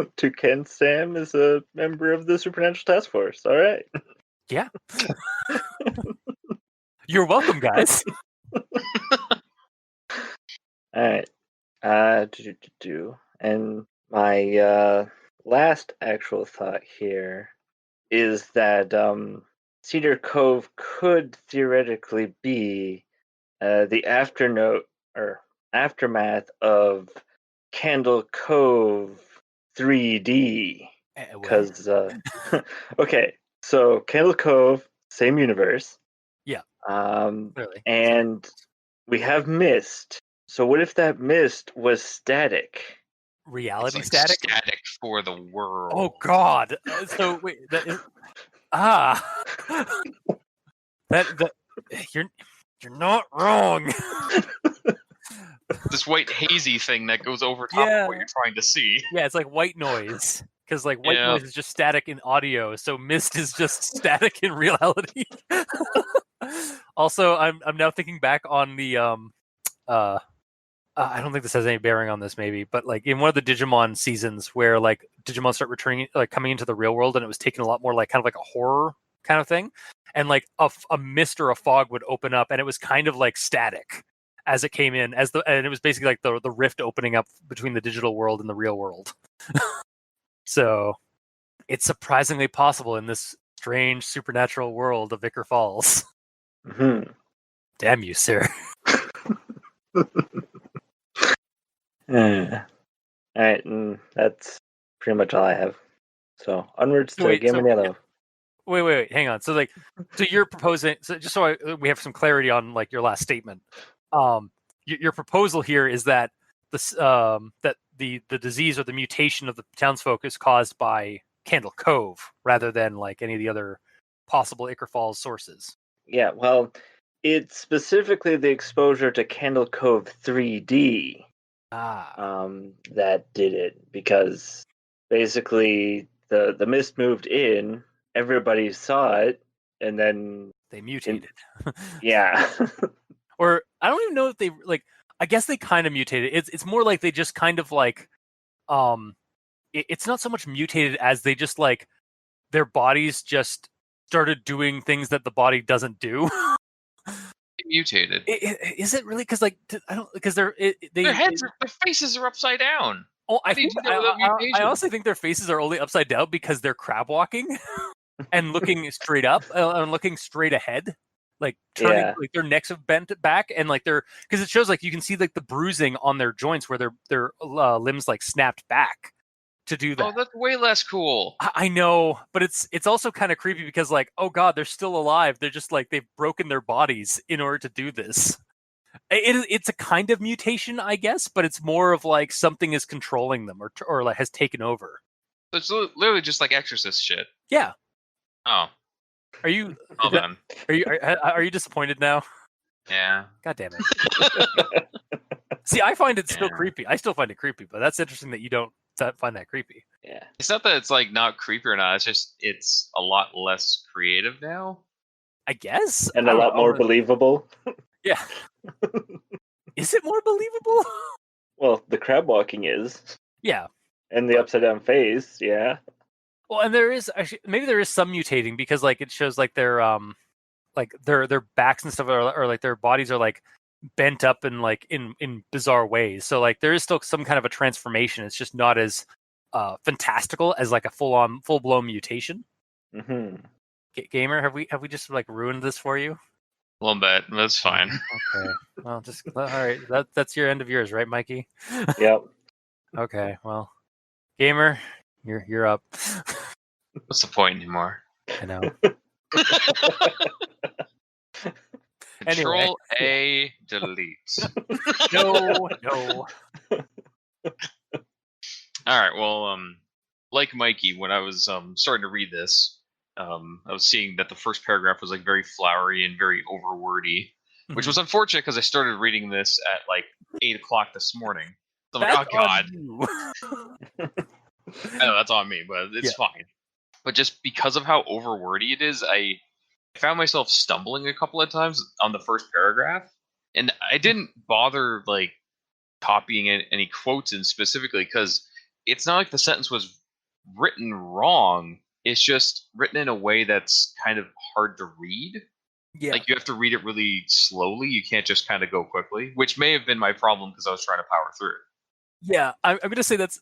[SPEAKER 1] that.
[SPEAKER 2] Toucan Sam is a member of the Supernatural Task Force. All right.
[SPEAKER 1] Yeah. You're welcome, guys.
[SPEAKER 2] All right. And my last actual thought here is that Cedar Cove could theoretically be the aftermath of Candle Cove 3D. Because okay, so Candle Cove, same universe.
[SPEAKER 1] Yeah.
[SPEAKER 2] Clearly. And we have mist. So what if that mist was static?
[SPEAKER 1] Reality
[SPEAKER 3] It's
[SPEAKER 1] static?
[SPEAKER 3] Static for the world.
[SPEAKER 1] Oh God! So wait, that is that you're not wrong.
[SPEAKER 3] This white hazy thing that goes over top of what you're trying to see.
[SPEAKER 1] Yeah, it's like white noise because like white noise is just static in audio, so mist is just static in reality. Also, I'm now thinking back on the I don't think this has any bearing on this, maybe, but like in one of the Digimon seasons where like Digimon start returning, like coming into the real world, and it was taking a lot more like kind of like a horror kind of thing, and like a mist or a fog would open up, and it was kind of like static as it came in, and it was basically like the rift opening up between the digital world and the real world. So it's surprisingly possible in this strange supernatural world of Ichor Falls.
[SPEAKER 2] Mm-hmm.
[SPEAKER 1] Damn you, sir.
[SPEAKER 2] All right, and that's pretty much all I have. So onwards to Game in Yellow.
[SPEAKER 1] Wait, hang on. So like, so you're proposing? So just so we have some clarity on like your last statement. Your proposal here is that this that the disease or the mutation of the townsfolk is caused by Candle Cove rather than like any of the other possible Ichor Falls sources.
[SPEAKER 2] Yeah, well, It's specifically the exposure to Candle Cove 3D that did it, because basically the mist moved in, everybody saw it, and then
[SPEAKER 1] They mutated.
[SPEAKER 2] yeah.
[SPEAKER 1] Or I don't even know if they like. I guess they kind of mutated. It's more like they just kind of like, it's not so much mutated as they just like their bodies just started doing things that the body doesn't do.
[SPEAKER 3] It mutated.
[SPEAKER 1] Is it really? Because like I don't because
[SPEAKER 3] Their faces are upside down.
[SPEAKER 1] Oh,
[SPEAKER 3] How do you do that without mutation?
[SPEAKER 1] I honestly think their faces are only upside down because they're crab walking and looking straight up and looking straight ahead, like turning like their necks have bent back, and like they're because it shows like you can see like the bruising on their joints where their limbs like snapped back to do that.
[SPEAKER 3] Oh, that's way less cool.
[SPEAKER 1] I know, but it's also kind of creepy because like, oh god, they're still alive. They're just like they've broken their bodies in order to do this. It's a kind of mutation, I guess, but it's more of like something is controlling them or like has taken over.
[SPEAKER 3] So it's literally just like Exorcist shit.
[SPEAKER 1] Yeah.
[SPEAKER 3] Oh.
[SPEAKER 1] Are you?
[SPEAKER 3] Well then.
[SPEAKER 1] Are you disappointed now?
[SPEAKER 3] Yeah.
[SPEAKER 1] God damn it. See, I find it still creepy. I still find it creepy, but that's interesting that you don't find that creepy.
[SPEAKER 2] Yeah.
[SPEAKER 3] It's not that it's like not creepy or not. It's just it's a lot less creative now.
[SPEAKER 1] I guess.
[SPEAKER 2] And a lot more believable.
[SPEAKER 1] Yeah. Is it more believable?
[SPEAKER 2] Well, the crab walking is.
[SPEAKER 1] Yeah.
[SPEAKER 2] And the upside down face, yeah.
[SPEAKER 1] Well, and there is actually maybe there is some mutating because like it shows like their backs and stuff or like their bodies are like bent up in like in bizarre ways. So like there is still some kind of a transformation. It's just not as fantastical as like a full blown mutation.
[SPEAKER 2] Mm-hmm.
[SPEAKER 1] Gamer, have we just like ruined this for you?
[SPEAKER 3] A little bit. That's fine.
[SPEAKER 1] Okay. Well, just all right. That's your end of yours, right, Mikey?
[SPEAKER 2] Yep.
[SPEAKER 1] Okay. Well, Gamer, you're up.
[SPEAKER 3] What's the point anymore?
[SPEAKER 1] I know.
[SPEAKER 3] Control A, delete.
[SPEAKER 1] No.
[SPEAKER 3] All right. Well, like Mikey, when I was starting to read this, I was seeing that the first paragraph was like very flowery and very overwordy, which was unfortunate because I started reading this at like 8:00 this morning. So I'm like, oh god. I know that's on me, but it's fine. But just because of how overwordy it is, I found myself stumbling a couple of times on the first paragraph, and I didn't bother like copying any quotes in specifically because it's not like the sentence was written wrong. It's just written in a way that's kind of hard to read. Yeah. Like you have to read it really slowly. You can't just kind of go quickly, which may have been my problem because I was trying to power through it.
[SPEAKER 1] Yeah, I'm going to say that's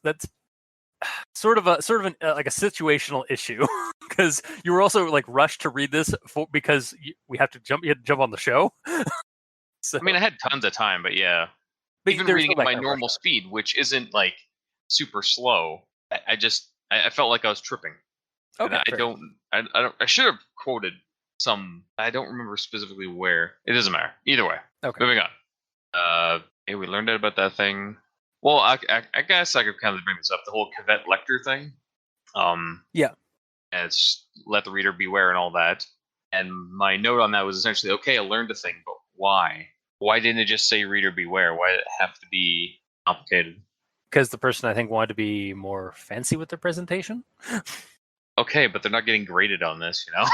[SPEAKER 1] sort of an like a situational issue because you were also like rushed to read this because we have to jump. You had to jump on the show.
[SPEAKER 3] So, I mean, I had tons of time, but yeah, but even reading at my normal speed, which isn't like super slow, I felt like I was tripping. Okay, I should have quoted some. I don't remember specifically where. It doesn't matter. Either way. Okay. Moving on. Hey, we learned about that thing. Well, I guess I could kind of bring this up. The whole Cavett Lecter thing.
[SPEAKER 1] Yeah.
[SPEAKER 3] And it's let the reader beware and all that. And my note on that was essentially, okay, I learned a thing, but why? Why didn't it just say reader beware? Why did it have to be complicated?
[SPEAKER 1] Because the person, I think, wanted to be more fancy with their presentation.
[SPEAKER 3] Okay, but they're not getting graded on this, you know?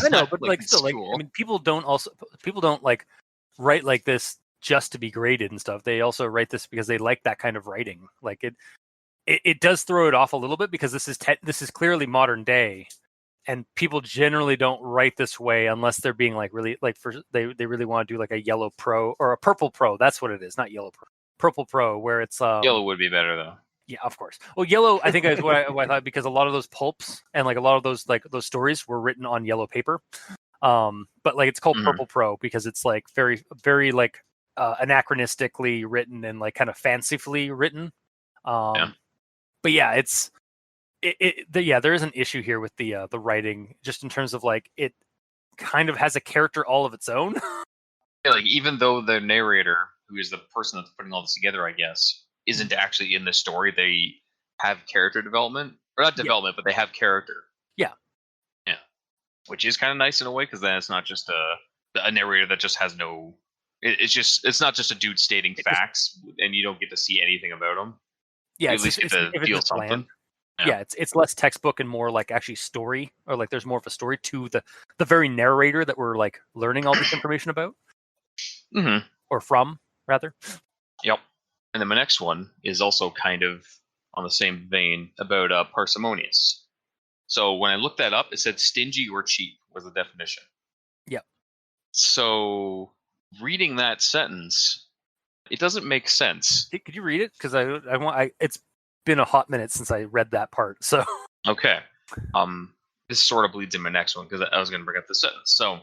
[SPEAKER 1] I know, but like still, like I mean, people don't like write like this just to be graded and stuff. They also write this because they like that kind of writing. Like it does throw it off a little bit because this is clearly modern day, and people generally don't write this way unless they're being like really like they really want to do like a yellow pro or a purple pro. That's what it is, not yellow pro. Purple pro, where it's
[SPEAKER 3] yellow would be better though.
[SPEAKER 1] Yeah, of course. Well, yellow, I think is what I thought because a lot of those pulps and like a lot of those stories were written on yellow paper. But like it's called Purple Pro because it's like very, very like anachronistically written and like kind of fancifully written. But yeah, there is an issue here with the writing, just in terms of like it kind of has a character all of its own.
[SPEAKER 3] Yeah, like even though the narrator, who is the person that's putting all this together, I guess, isn't actually in the story, they have character development. Or not development, but they have character.
[SPEAKER 1] Yeah.
[SPEAKER 3] Yeah. Which is kind of nice in a way, because then it's not just a a narrator that just has no. It's not just a dude stating facts, and you don't get to see anything about him.
[SPEAKER 1] Yeah,
[SPEAKER 3] You
[SPEAKER 1] it's
[SPEAKER 3] at least
[SPEAKER 1] just,
[SPEAKER 3] get
[SPEAKER 1] it's,
[SPEAKER 3] to
[SPEAKER 1] if it's
[SPEAKER 3] feel
[SPEAKER 1] just bland.
[SPEAKER 3] something.
[SPEAKER 1] Yeah, it's less textbook and more like actually story, or like there's more of a story to the very narrator that we're like learning all this information about,
[SPEAKER 3] Mm-hmm.
[SPEAKER 1] or from rather.
[SPEAKER 3] Yep. And then my next one is also kind of on the same vein about parsimonious. So when I looked that up, it said stingy or cheap was the definition.
[SPEAKER 1] Yep.
[SPEAKER 3] So reading that sentence, it doesn't make sense.
[SPEAKER 1] Could you read it? Because it's been a hot minute since I read that part. So
[SPEAKER 3] Okay. This sort of bleeds in my next one because I was going to bring up the sentence. So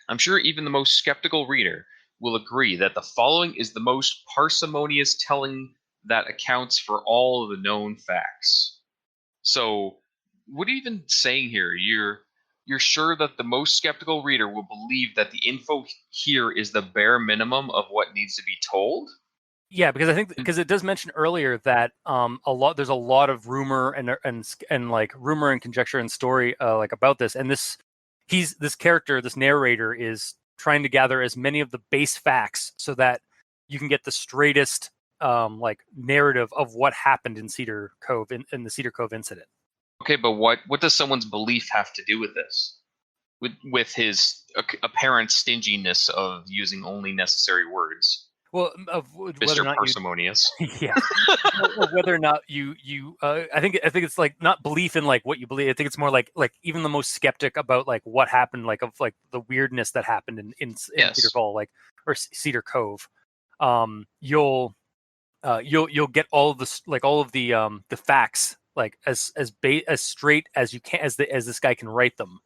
[SPEAKER 3] I'm sure even the most skeptical reader will agree that the following is the most parsimonious telling that accounts for all of the known facts. So, what are you even saying here? You're sure that the most skeptical reader will believe that the info here is the bare minimum of what needs to be told?
[SPEAKER 1] yeah, because I think because it does mention earlier that there's a lot of rumor and like rumor and conjecture and story like about this, and this narrator is trying to gather as many of the base facts so that you can get the straightest like narrative of what happened in Cedar Cove in the Cedar Cove incident.
[SPEAKER 3] Okay, but what does someone's belief have to do with this? With his apparent stinginess of using only necessary words?
[SPEAKER 1] Well, of whether or
[SPEAKER 3] Mr.
[SPEAKER 1] not
[SPEAKER 3] Parsimonious.
[SPEAKER 1] yeah, or whether or not I think it's like not belief in like what you believe. I think it's more like even the most skeptic about like what happened, like of like the weirdness that happened in
[SPEAKER 3] Yes.
[SPEAKER 1] Cedar Fall, like or Cedar Cove. You'll get all of the facts like as straight as you can as this guy can write them,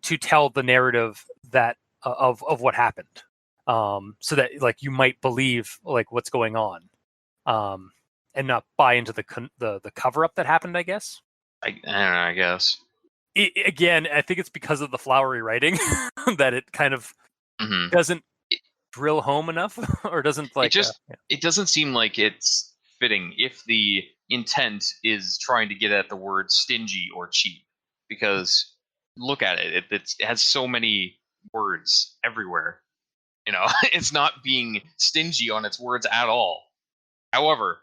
[SPEAKER 1] to tell the narrative that of what happened. So that like you might believe like what's going on, and not buy into the cover up that happened. I guess.
[SPEAKER 3] I don't know, I guess.
[SPEAKER 1] Again, I think it's because of the flowery writing that it kind of doesn't drill home enough, or doesn't like.
[SPEAKER 3] It doesn't seem like it's fitting if the intent is trying to get at the word stingy or cheap, because look at it. It has so many words everywhere. It's not being stingy on its words at all. However,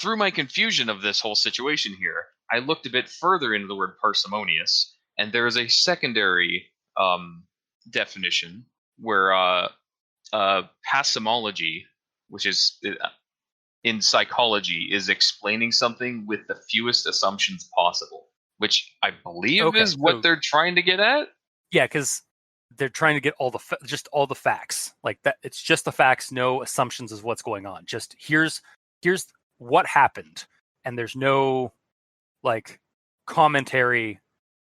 [SPEAKER 3] through my confusion of this whole situation here, I looked a bit further into the word parsimonious, and there is a secondary definition where parsimology, which is in psychology, is explaining something with the fewest assumptions possible, which I believe is what they're trying to get at.
[SPEAKER 1] Yeah, because they're trying to get just all the facts, like that. It's just the facts, no assumptions is what's going on. Just here's what happened, and there's no like commentary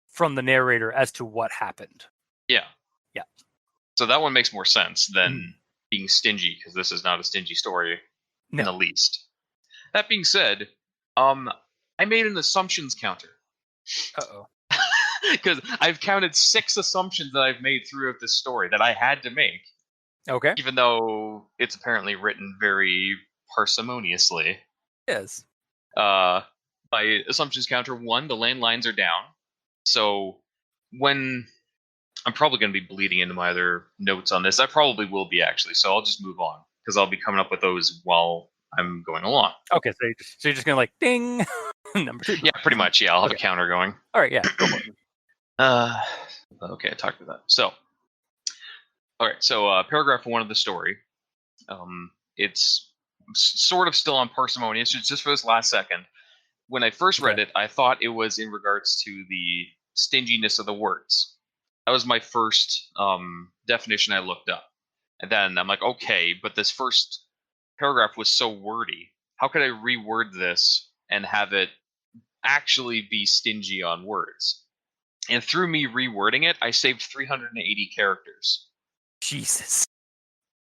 [SPEAKER 1] from the narrator as to what happened.
[SPEAKER 3] Yeah. So that one makes more sense than being stingy, because this is not a stingy story in the least. That being said, I made an assumptions counter.
[SPEAKER 1] Uh-oh.
[SPEAKER 3] Because I've counted 6 assumptions that I've made throughout this story that I had to make.
[SPEAKER 1] Okay.
[SPEAKER 3] Even though it's apparently written very parsimoniously.
[SPEAKER 1] Yes.
[SPEAKER 3] By assumptions counter 1, the landlines are down. So when I'm probably going to be bleeding into my other notes on this. I probably will be, actually. So I'll just move on, because I'll be coming up with those while I'm going along.
[SPEAKER 1] Okay, so you're just going to like ding number 2.
[SPEAKER 3] Yeah, pretty much. Yeah, I'll have a counter going.
[SPEAKER 1] All right, yeah. Go for it.
[SPEAKER 3] Okay, I talked about that. So, all right. So, paragraph 1 of the story. It's sort of still on parsimonious. It's just for this last second. When I first read it, I thought it was in regards to the stinginess of the words. That was my first definition I looked up. And then I'm like, okay, but this first paragraph was so wordy. How could I reword this and have it actually be stingy on words? And through me rewording it, I saved 380 characters.
[SPEAKER 1] Jesus.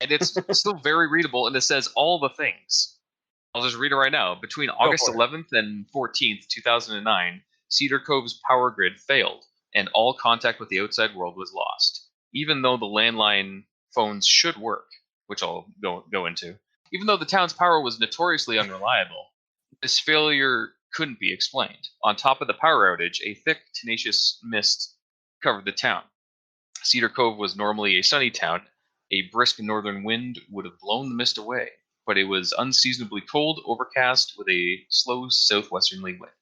[SPEAKER 3] And it's still very readable, and it says all the things. I'll just read it right now. Between August 11th and 14th, 2009, Cedar Cove's power grid failed, and all contact with the outside world was lost. Even though the landline phones should work, which I'll go into. Even though the town's power was notoriously unreliable, this failure couldn't be explained. On top of the power outage, a thick, tenacious mist covered the town. Cedar Cove was normally a sunny town. A brisk northern wind would have blown the mist away, but it was unseasonably cold, overcast, with a slow southwesterly wind.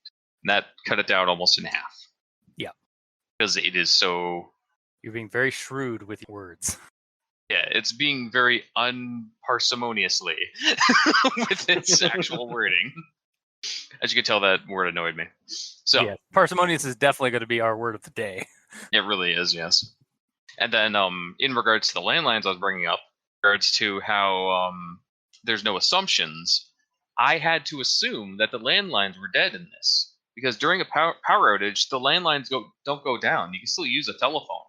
[SPEAKER 3] And that cut it down almost in half.
[SPEAKER 1] Yeah.
[SPEAKER 3] Because it is so...
[SPEAKER 1] You're being very shrewd with your words.
[SPEAKER 3] Yeah, it's being very unparsimoniously with its actual wording. As you can tell, that word annoyed me. So
[SPEAKER 1] yeah, parsimonious is definitely going to be our word of the day.
[SPEAKER 3] It really is, yes. And then in regards to the landlines I was bringing up, in regards to how there's no assumptions, I had to assume that the landlines were dead in this. Because during a power outage, the landlines don't go down. You can still use a telephone.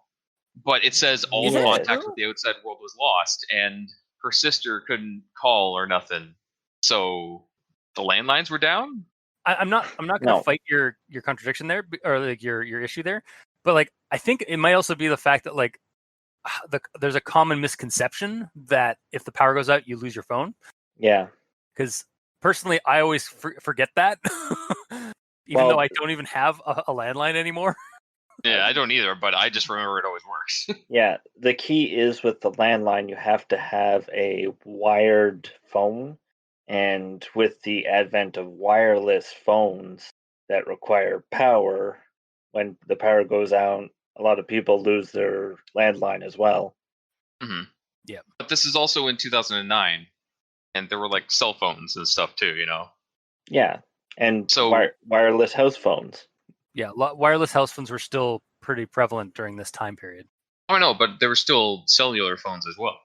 [SPEAKER 3] But it says all contact with the outside world was lost, and her sister couldn't call or nothing. So the landlines were down?
[SPEAKER 1] I'm not going to fight your contradiction there, or like your issue there, but like I think it might also be the fact that like there's a common misconception that if the power goes out, you lose your phone.
[SPEAKER 4] Yeah.
[SPEAKER 1] Because personally, I always forget that, even though I don't even have a landline anymore.
[SPEAKER 3] Yeah, I don't either, but I just remember it always works.
[SPEAKER 4] Yeah, the key is with the landline, you have to have a wired phone. And with the advent of wireless phones that require power, when the power goes out, a lot of people lose their landline as well.
[SPEAKER 3] Mm-hmm.
[SPEAKER 1] Yeah.
[SPEAKER 3] But this is also in 2009, and there were like cell phones and stuff too, you know?
[SPEAKER 4] Yeah, and
[SPEAKER 3] so
[SPEAKER 4] wireless house phones.
[SPEAKER 1] Yeah, wireless house phones were still pretty prevalent during this time period.
[SPEAKER 3] I know, but there were still cellular phones as well.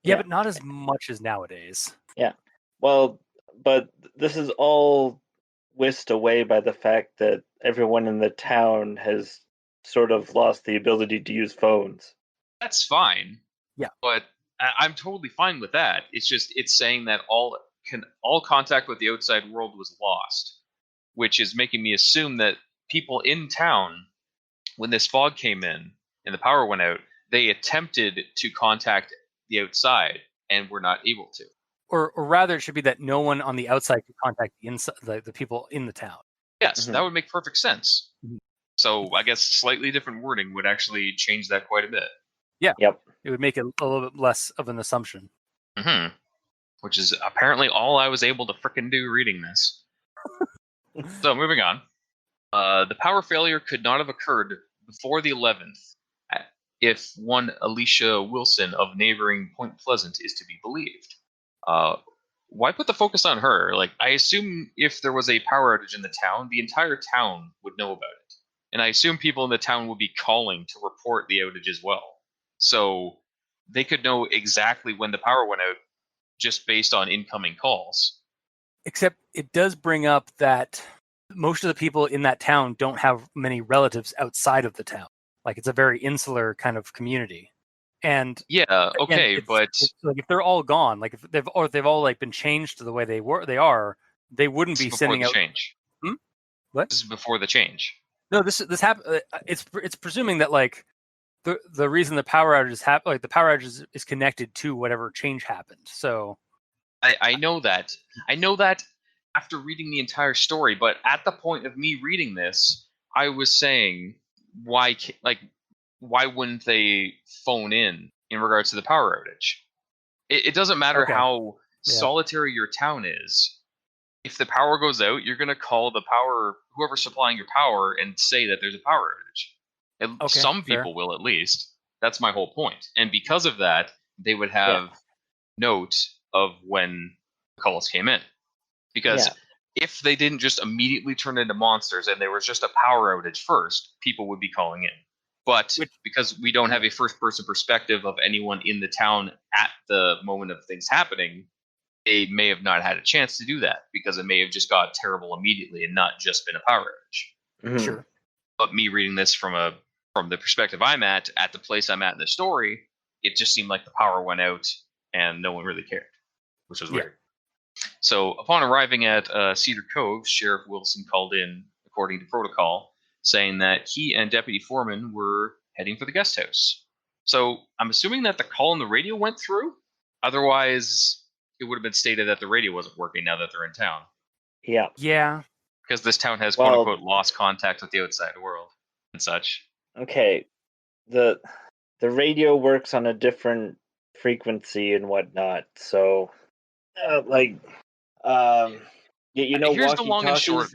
[SPEAKER 1] Yeah, but not as much as nowadays.
[SPEAKER 4] Yeah. Well, but this is all whisked away by the fact that everyone in the town has sort of lost the ability to use phones.
[SPEAKER 3] That's fine.
[SPEAKER 1] Yeah.
[SPEAKER 3] But I'm totally fine with that. It's just it's saying that all contact with the outside world was lost, which is making me assume that people in town, when this fog came in and the power went out, they attempted to contact the outside and were not able to.
[SPEAKER 1] Or rather, it should be that no one on the outside could contact the inside, the people in the town.
[SPEAKER 3] Yes, that would make perfect sense.
[SPEAKER 1] Mm-hmm.
[SPEAKER 3] So I guess slightly different wording would actually change that quite a bit.
[SPEAKER 1] Yeah.
[SPEAKER 4] Yep.
[SPEAKER 1] It would make it a little bit less of an assumption.
[SPEAKER 3] Mm-hmm. Which is apparently all I was able to frickin' do reading this. So moving on. The power failure could not have occurred before the 11th, if one Alicia Wilson of neighboring Point Pleasant is to be believed. Why put the focus on her? Like, I assume if there was a power outage in the town, the entire town would know about it. And I assume people in the town would be calling to report the outage as well. So they could know exactly when the power went out just based on incoming calls.
[SPEAKER 1] Except it does bring up that most of the people in that town don't have many relatives outside of the town. Like, it's a very insular kind of community. And
[SPEAKER 3] yeah, okay,
[SPEAKER 1] again,
[SPEAKER 3] but
[SPEAKER 1] it's like if they're all gone, like if they've all like been changed to the way they are, they wouldn't be sending out
[SPEAKER 3] change.
[SPEAKER 1] What?
[SPEAKER 3] This is before the change.
[SPEAKER 1] No, this happened. It's presuming that like the reason the power outage happen, like the power outage is connected to whatever change happened. So
[SPEAKER 3] I know that. I know that after reading the entire story, but at the point of me reading this, I was saying why wouldn't they phone in regards to the power outage? It doesn't matter how solitary your town is. If the power goes out, you're going to call whoever's supplying your power and say that there's a power outage. Some people will, at least. That's my whole point. And because of that, they would have note of when calls came in. Because if they didn't just immediately turn into monsters and there was just a power outage first, people would be calling in. But because we don't have a first-person perspective of anyone in the town at the moment of things happening, they may have not had a chance to do that because it may have just got terrible immediately and not just been a power outage.
[SPEAKER 1] Mm-hmm. Sure.
[SPEAKER 3] But me reading this from the perspective I'm at the place I'm at in the story, it just seemed like the power went out and no one really cared, which was weird. So upon arriving at Cedar Cove, Sheriff Wilson called in, according to protocol, saying that he and Deputy Foreman were heading for the guest house. So I'm assuming that the call on the radio went through. Otherwise, it would have been stated that the radio wasn't working now that they're in town.
[SPEAKER 4] Yeah.
[SPEAKER 1] Yeah.
[SPEAKER 3] Because this town has, quote-unquote, lost contact with the outside world and such.
[SPEAKER 4] Okay. the radio works on a different frequency and whatnot. So, like, you know,
[SPEAKER 3] Here's the long and short of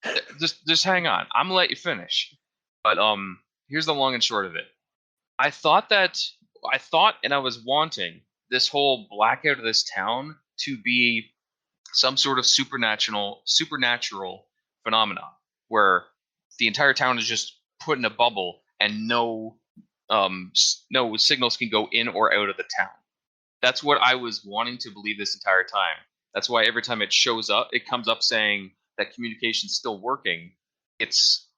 [SPEAKER 4] walkie-talkies.
[SPEAKER 3] it. Just hang on. I'm gonna let you finish. But here's the long and short of it. I thought, and I was wanting this whole blackout of this town to be some sort of supernatural phenomena where the entire town is just put in a bubble and no signals can go in or out of the town. That's what I was wanting to believe this entire time. That's why every time it shows up, it comes up saying that communication's still working. It's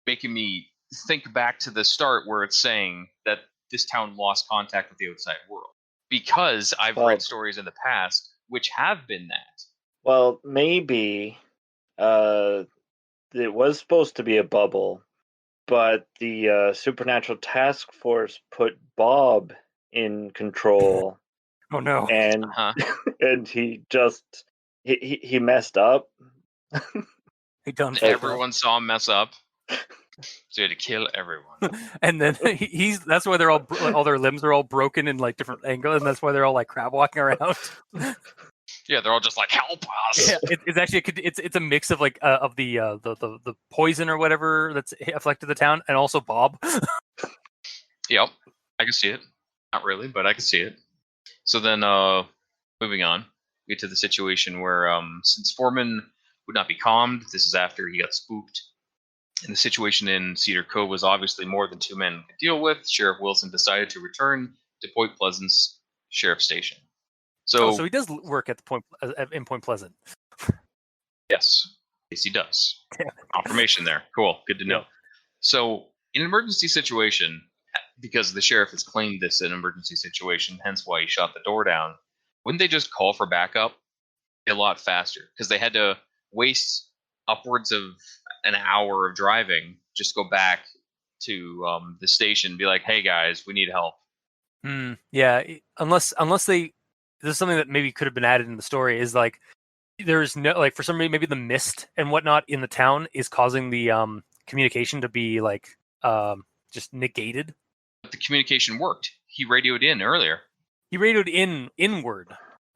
[SPEAKER 3] making me think back to the start where it's saying that this town lost contact with the outside world. Because I've read stories in the past which have been that.
[SPEAKER 4] Well, maybe it was supposed to be a bubble, but the Supernatural Task Force put Bob in control.
[SPEAKER 1] Oh no!
[SPEAKER 4] And and he just he messed up.
[SPEAKER 1] He done.
[SPEAKER 3] Everyone saw him mess up, so he had to kill everyone.
[SPEAKER 1] And then that's why they're all their limbs are all broken in like different angles, and that's why they're all like crab walking around.
[SPEAKER 3] Yeah, they're all just like, help us.
[SPEAKER 1] Yeah, it's actually it's a mix of like of the poison or whatever that's affected the town, and also Bob.
[SPEAKER 3] Yep, I can see it. Not really, but I can see it. So then, moving on, we get to the situation where since Foreman would not be calmed, this is after he got spooked. And the situation in Cedar Cove was obviously more than two men could deal with. Sheriff Wilson decided to return to Point Pleasant's sheriff station. So
[SPEAKER 1] he does work at in Point Pleasant.
[SPEAKER 3] Yes, he does. Confirmation there. Cool, good to know. Yeah. So in an emergency situation, because the sheriff has claimed this an emergency situation, hence why he shot the door down, wouldn't they just call for backup a lot faster? Because they had to waste upwards of an hour of driving, just go back to the station, be like, hey guys, we need help.
[SPEAKER 1] Yeah, unless they, there's something that maybe could have been added in the story, is like there's no, like, for some reason maybe the mist and whatnot in the town is causing the communication to be like just negated.
[SPEAKER 3] But the communication worked. He radioed in earlier.
[SPEAKER 1] He radioed inward,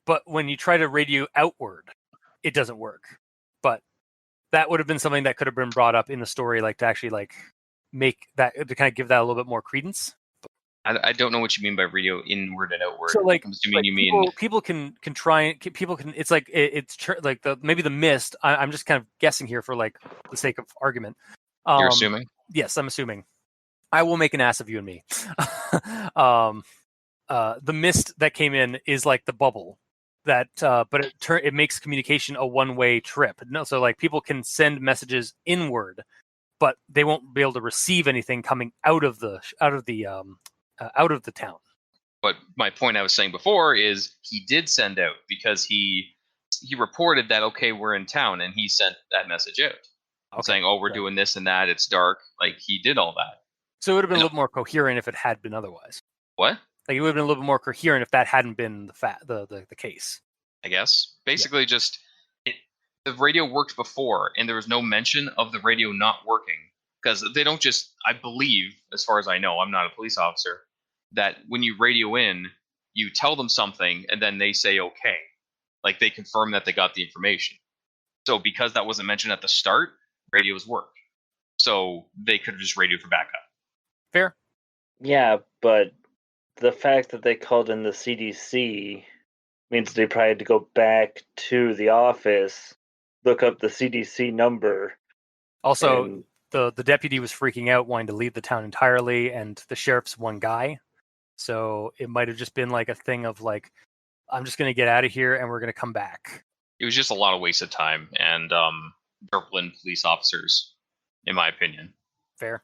[SPEAKER 1] but when you try to radio outward, it doesn't work. But that would have been something that could have been brought up in the story, like to actually like make that, to kind of give that a little bit more credence.
[SPEAKER 3] I don't know what you mean by radio inward and outward.
[SPEAKER 1] So like,
[SPEAKER 3] people
[SPEAKER 1] can try, people can, it's like it's like maybe the mist. I'm just kind of guessing here for like the sake of argument.
[SPEAKER 3] You're assuming?
[SPEAKER 1] Yes, I'm assuming. I will make an ass of you and me. The mist that came in is like the bubble that, but it makes communication a one-way trip. No, so like people can send messages inward, but they won't be able to receive anything coming out of the town.
[SPEAKER 3] But my point I was saying before is he did send out, because he reported that, okay, we're in town, and he sent that message out, saying, oh, we're doing this and that, it's dark. Like, he did all that.
[SPEAKER 1] So it would have been a little more coherent if it had been otherwise.
[SPEAKER 3] What?
[SPEAKER 1] Like, it would have been a little bit more coherent if that hadn't been the case.
[SPEAKER 3] I guess. Basically, just the radio worked before, and there was no mention of the radio not working. Because they don't just, I believe, as far as I know, I'm not a police officer, that when you radio in, you tell them something, and then they say okay. Like, they confirm that they got the information. So because that wasn't mentioned at the start, radios work. So they could have just radioed for backup.
[SPEAKER 1] Fair.
[SPEAKER 4] Yeah, but the fact that they called in the CDC means they probably had to go back to the office, look up the CDC number.
[SPEAKER 1] Also, the deputy was freaking out, wanting to leave the town entirely, and the sheriff's one guy. So it might have just been like a thing of like, I'm just going to get out of here and we're going to come back.
[SPEAKER 3] It was just a lot of wasted time and Brooklyn police officers, in my opinion.
[SPEAKER 1] Fair.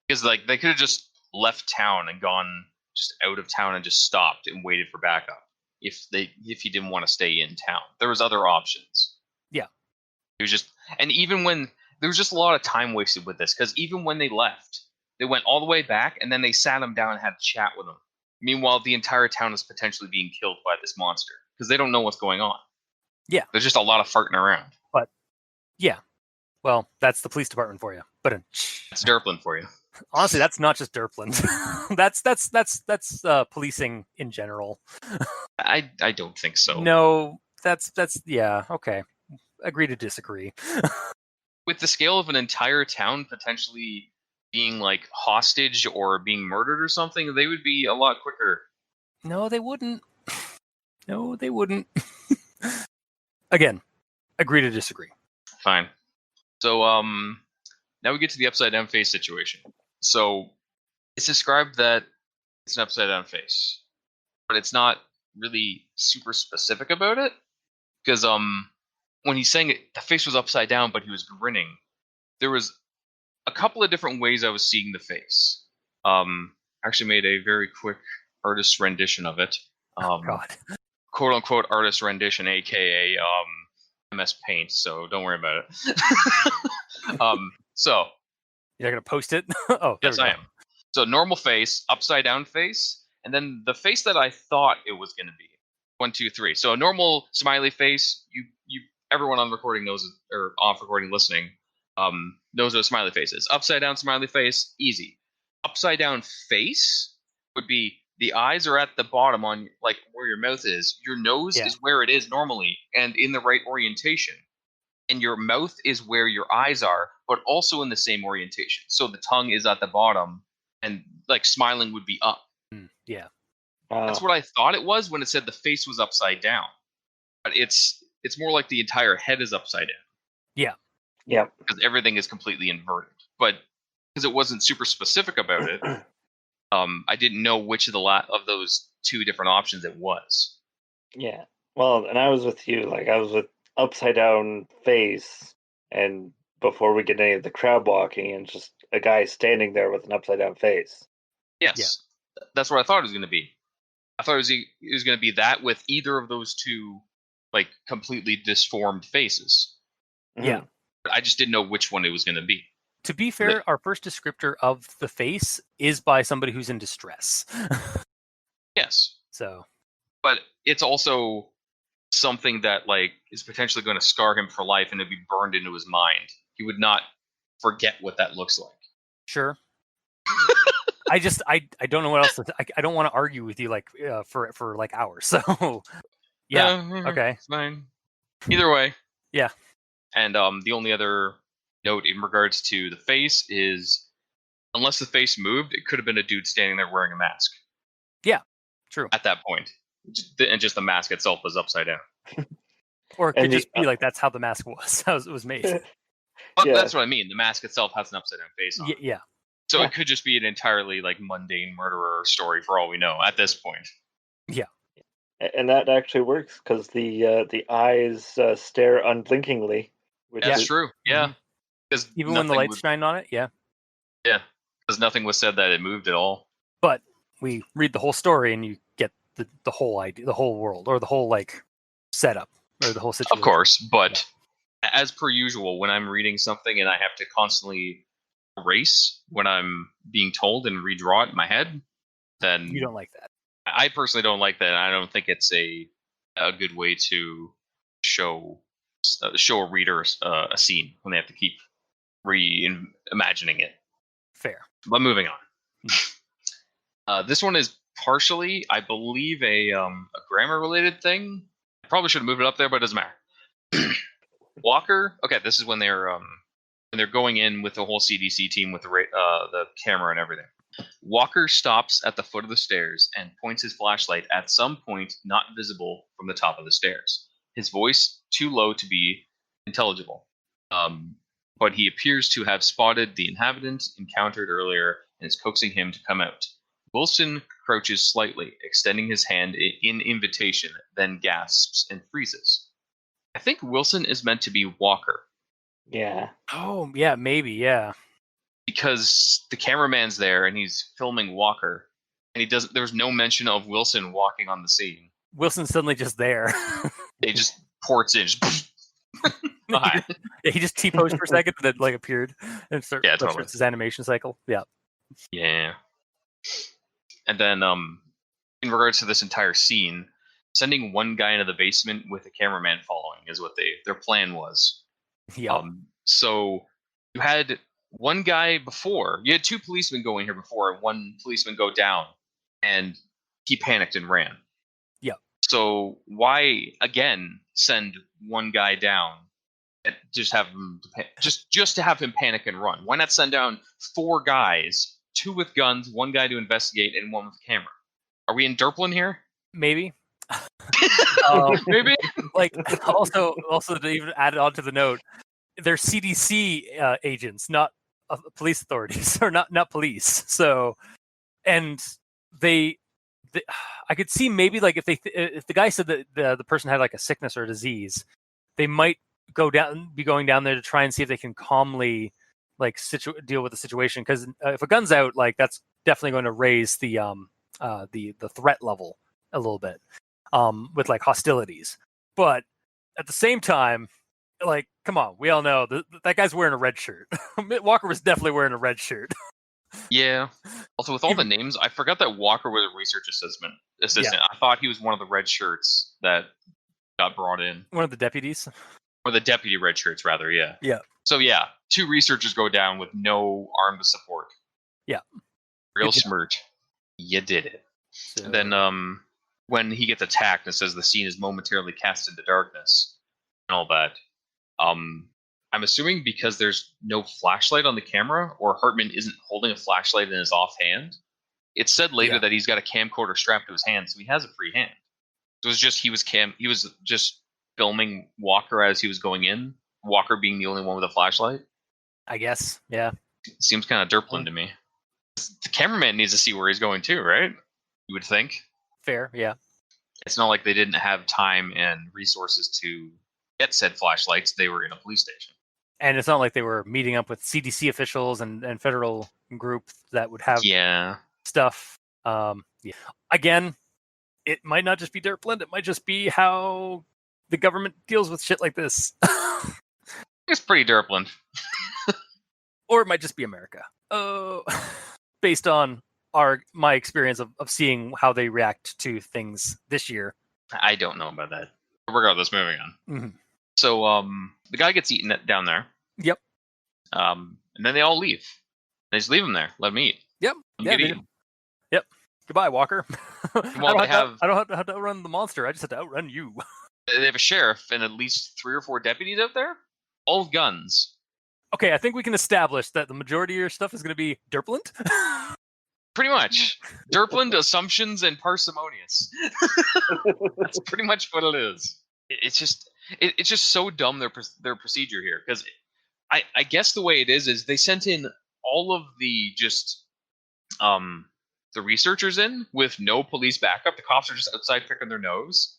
[SPEAKER 3] Because like they could have just left town and gone just out of town and just stopped and waited for backup if he didn't want to stay in town. There was other options.
[SPEAKER 1] Yeah.
[SPEAKER 3] It was just, and even when there was just a lot of time wasted with this, because even when they left, they went all the way back and then they sat him down and had a chat with him. Meanwhile, the entire town is potentially being killed by this monster because they don't know what's going on.
[SPEAKER 1] Yeah.
[SPEAKER 3] There's just a lot of farting around.
[SPEAKER 1] But yeah, well, that's the police department for you. But
[SPEAKER 3] it's Derplin for you.
[SPEAKER 1] Honestly, that's not just Derpland. that's policing in general.
[SPEAKER 3] I don't think so.
[SPEAKER 1] No, that's yeah, okay. Agree to disagree.
[SPEAKER 3] With the scale of an entire town potentially being like hostage or being murdered or something, they would be a lot quicker.
[SPEAKER 1] No, they wouldn't. No, they wouldn't. Again, agree to disagree.
[SPEAKER 3] Fine. So now we get to the upside down face situation. So it's described that it's an upside down face, but it's not really super specific about it because when he's saying it, the face was upside down, but he was grinning. There was a couple of different ways I was seeing the face. I actually made a very quick artist rendition of it.
[SPEAKER 1] God.
[SPEAKER 3] Quote unquote artist rendition, aka MS Paint. So don't worry about it. So
[SPEAKER 1] You're not gonna post it? Oh,
[SPEAKER 3] yes, I am. So normal face, upside down face, and then the face that I thought it was going to be. 1, 2, 3. So a normal smiley face. You everyone on recording knows, or off recording listening, knows what a smiley face is. Upside down smiley face, easy. Upside down face would be the eyes are at the bottom on like where your mouth is. Your nose is where it is normally and in the right orientation. And your mouth is where your eyes are, but also in the same orientation. So the tongue is at the bottom and like smiling would be up.
[SPEAKER 1] Yeah.
[SPEAKER 3] That's what I thought it was when it said the face was upside down. But it's more like the entire head is upside down.
[SPEAKER 1] Yeah.
[SPEAKER 4] Yeah.
[SPEAKER 3] Because everything is completely inverted. But because it wasn't super specific about it, I didn't know which of of those two different options it was.
[SPEAKER 4] Yeah. Well, and I was with you. Like, I was with upside down face, and before we get any of the crab walking, and just a guy standing there with an upside down face.
[SPEAKER 3] Yes. That's what I thought it was going to be. I thought it was going to be that with either of those two, like, completely disformed faces.
[SPEAKER 1] Yeah.
[SPEAKER 3] But I just didn't know which one it was going to be.
[SPEAKER 1] To be fair, our first descriptor of the face is by somebody who's in distress.
[SPEAKER 3] Yes.
[SPEAKER 1] So.
[SPEAKER 3] But it's also something that, like, is potentially going to scar him for life and it'd be burned into his mind. He would not forget what that looks like.
[SPEAKER 1] Sure. I don't know what else to I don't want to argue with you like for like hours. So yeah, okay,
[SPEAKER 3] it's fine. Either way,
[SPEAKER 1] yeah.
[SPEAKER 3] And the only other note in regards to the face is, unless the face moved, it could have been a dude standing there wearing a mask.
[SPEAKER 1] Yeah, true.
[SPEAKER 3] At that point, and just the mask itself was upside down.
[SPEAKER 1] Or it could just be like that's how the mask was. How it was made.
[SPEAKER 3] But that's what I mean. The mask itself has an upside down face on it.
[SPEAKER 1] Yeah.
[SPEAKER 3] So it could just be an entirely like mundane murderer story for all we know at this point.
[SPEAKER 1] Yeah.
[SPEAKER 4] And that actually works because the eyes stare unblinkingly.
[SPEAKER 3] That's true. Yeah. Because
[SPEAKER 1] even when the lights shine on it, yeah.
[SPEAKER 3] Yeah. Because nothing was said that it moved at all.
[SPEAKER 1] But we read the whole story and you get the whole idea, the whole world, or the whole like setup, or the whole situation.
[SPEAKER 3] Of course, but as per usual, when I'm reading something and I have to constantly erase when I'm being told and redraw it in my head, then
[SPEAKER 1] you don't like that.
[SPEAKER 3] I personally don't like that. And I don't think it's a good way to show a reader a scene when they have to keep reimagining it.
[SPEAKER 1] Fair.
[SPEAKER 3] But moving on. This one is partially, I believe, a grammar related thing. I probably should have moved it up there, but it doesn't matter. Walker. Okay, this is when they're going in with the whole CDC team with the camera and everything. Walker stops at the foot of the stairs and points his flashlight at some point not visible from the top of the stairs. His voice too low to be intelligible, but he appears to have spotted the inhabitant encountered earlier and is coaxing him to come out. Wilson crouches slightly, extending his hand in invitation, then gasps and freezes. I think Wilson is meant to be Walker.
[SPEAKER 4] Yeah.
[SPEAKER 1] Oh, yeah, maybe, yeah.
[SPEAKER 3] Because the cameraman's there and he's filming Walker, and there's no mention of Wilson walking on the scene.
[SPEAKER 1] Wilson's suddenly just there.
[SPEAKER 3] He just ports in.
[SPEAKER 1] Yeah, he just T-posed for a second and then like appeared and
[SPEAKER 3] totally.
[SPEAKER 1] His animation cycle. Yeah.
[SPEAKER 3] Yeah. And then in regards to this entire scene, sending one guy into the basement with a cameraman following is what their plan was.
[SPEAKER 1] Yeah.
[SPEAKER 3] So you had one guy before. You had two policemen go in here before, and one policeman go down, and he panicked and ran.
[SPEAKER 1] Yeah.
[SPEAKER 3] So why again send one guy down and just have him just to have him panic and run? Why not send down 4 guys, 2 with guns, 1 guy to investigate, and 1 with camera? Are we in Derplin here?
[SPEAKER 1] Maybe.
[SPEAKER 3] Maybe.
[SPEAKER 1] Like also to even add on to the note, they're CDC agents, not police authorities, or not police. So, and they I could see maybe like if the guy said that the person had like a sickness or a disease, they might be going down there to try and see if they can calmly like deal with the situation. Because if a gun's out, like that's definitely going to raise the threat level a little bit with like hostilities. But at the same time, like, come on, we all know that guy's wearing a red shirt. Walker was definitely wearing a red shirt.
[SPEAKER 3] Yeah. Also, with all the names, I forgot that Walker was a research assistant. Yeah. I thought he was one of the red shirts that got brought in.
[SPEAKER 1] One of the deputies?
[SPEAKER 3] Or the deputy red shirts, rather, yeah.
[SPEAKER 1] Yeah.
[SPEAKER 3] So, yeah, 2 researchers go down with no arm to support.
[SPEAKER 1] Yeah.
[SPEAKER 3] Real smart. You did it. So... And then when he gets attacked, it says the scene is momentarily cast into darkness and all that. I'm assuming because there's no flashlight on the camera, or Hartman isn't holding a flashlight in his offhand. It said later that he's got a camcorder strapped to his hand, so he has a free hand. So it was just he was just filming Walker as he was going in. Walker being the only one with a flashlight.
[SPEAKER 1] I guess, yeah.
[SPEAKER 3] Seems kind of Derplin to me. The cameraman needs to see where he's going too, right? You would think.
[SPEAKER 1] Fair, yeah.
[SPEAKER 3] It's not like they didn't have time and resources to get said flashlights. They were in a police station.
[SPEAKER 1] And it's not like they were meeting up with CDC officials and federal groups that would have stuff. Again, it might not just be Derplin. It might just be how the government deals with shit like this.
[SPEAKER 3] It's pretty Derplin.
[SPEAKER 1] Or it might just be America. Based on my experience of seeing how they react to things this year.
[SPEAKER 3] I don't know about that. Regardless, moving on.
[SPEAKER 1] Mm-hmm.
[SPEAKER 3] So the guy gets eaten down there.
[SPEAKER 1] Yep.
[SPEAKER 3] And then they all leave. They just leave him there. Let him eat.
[SPEAKER 1] Yep. Yep. Goodbye, Walker.
[SPEAKER 3] Well, I
[SPEAKER 1] don't have to outrun the monster. I just have to outrun you.
[SPEAKER 3] They have a sheriff and at least 3 or 4 deputies out there, all with guns.
[SPEAKER 1] Okay, I think we can establish that the majority of your stuff is going to be Derplin.
[SPEAKER 3] Pretty much. Derplin, assumptions, and parsimonious. That's pretty much what it is. It's just so dumb, their procedure here. Because I guess the way it is they sent in all of the the researchers in with no police backup. The cops are just outside picking their nose.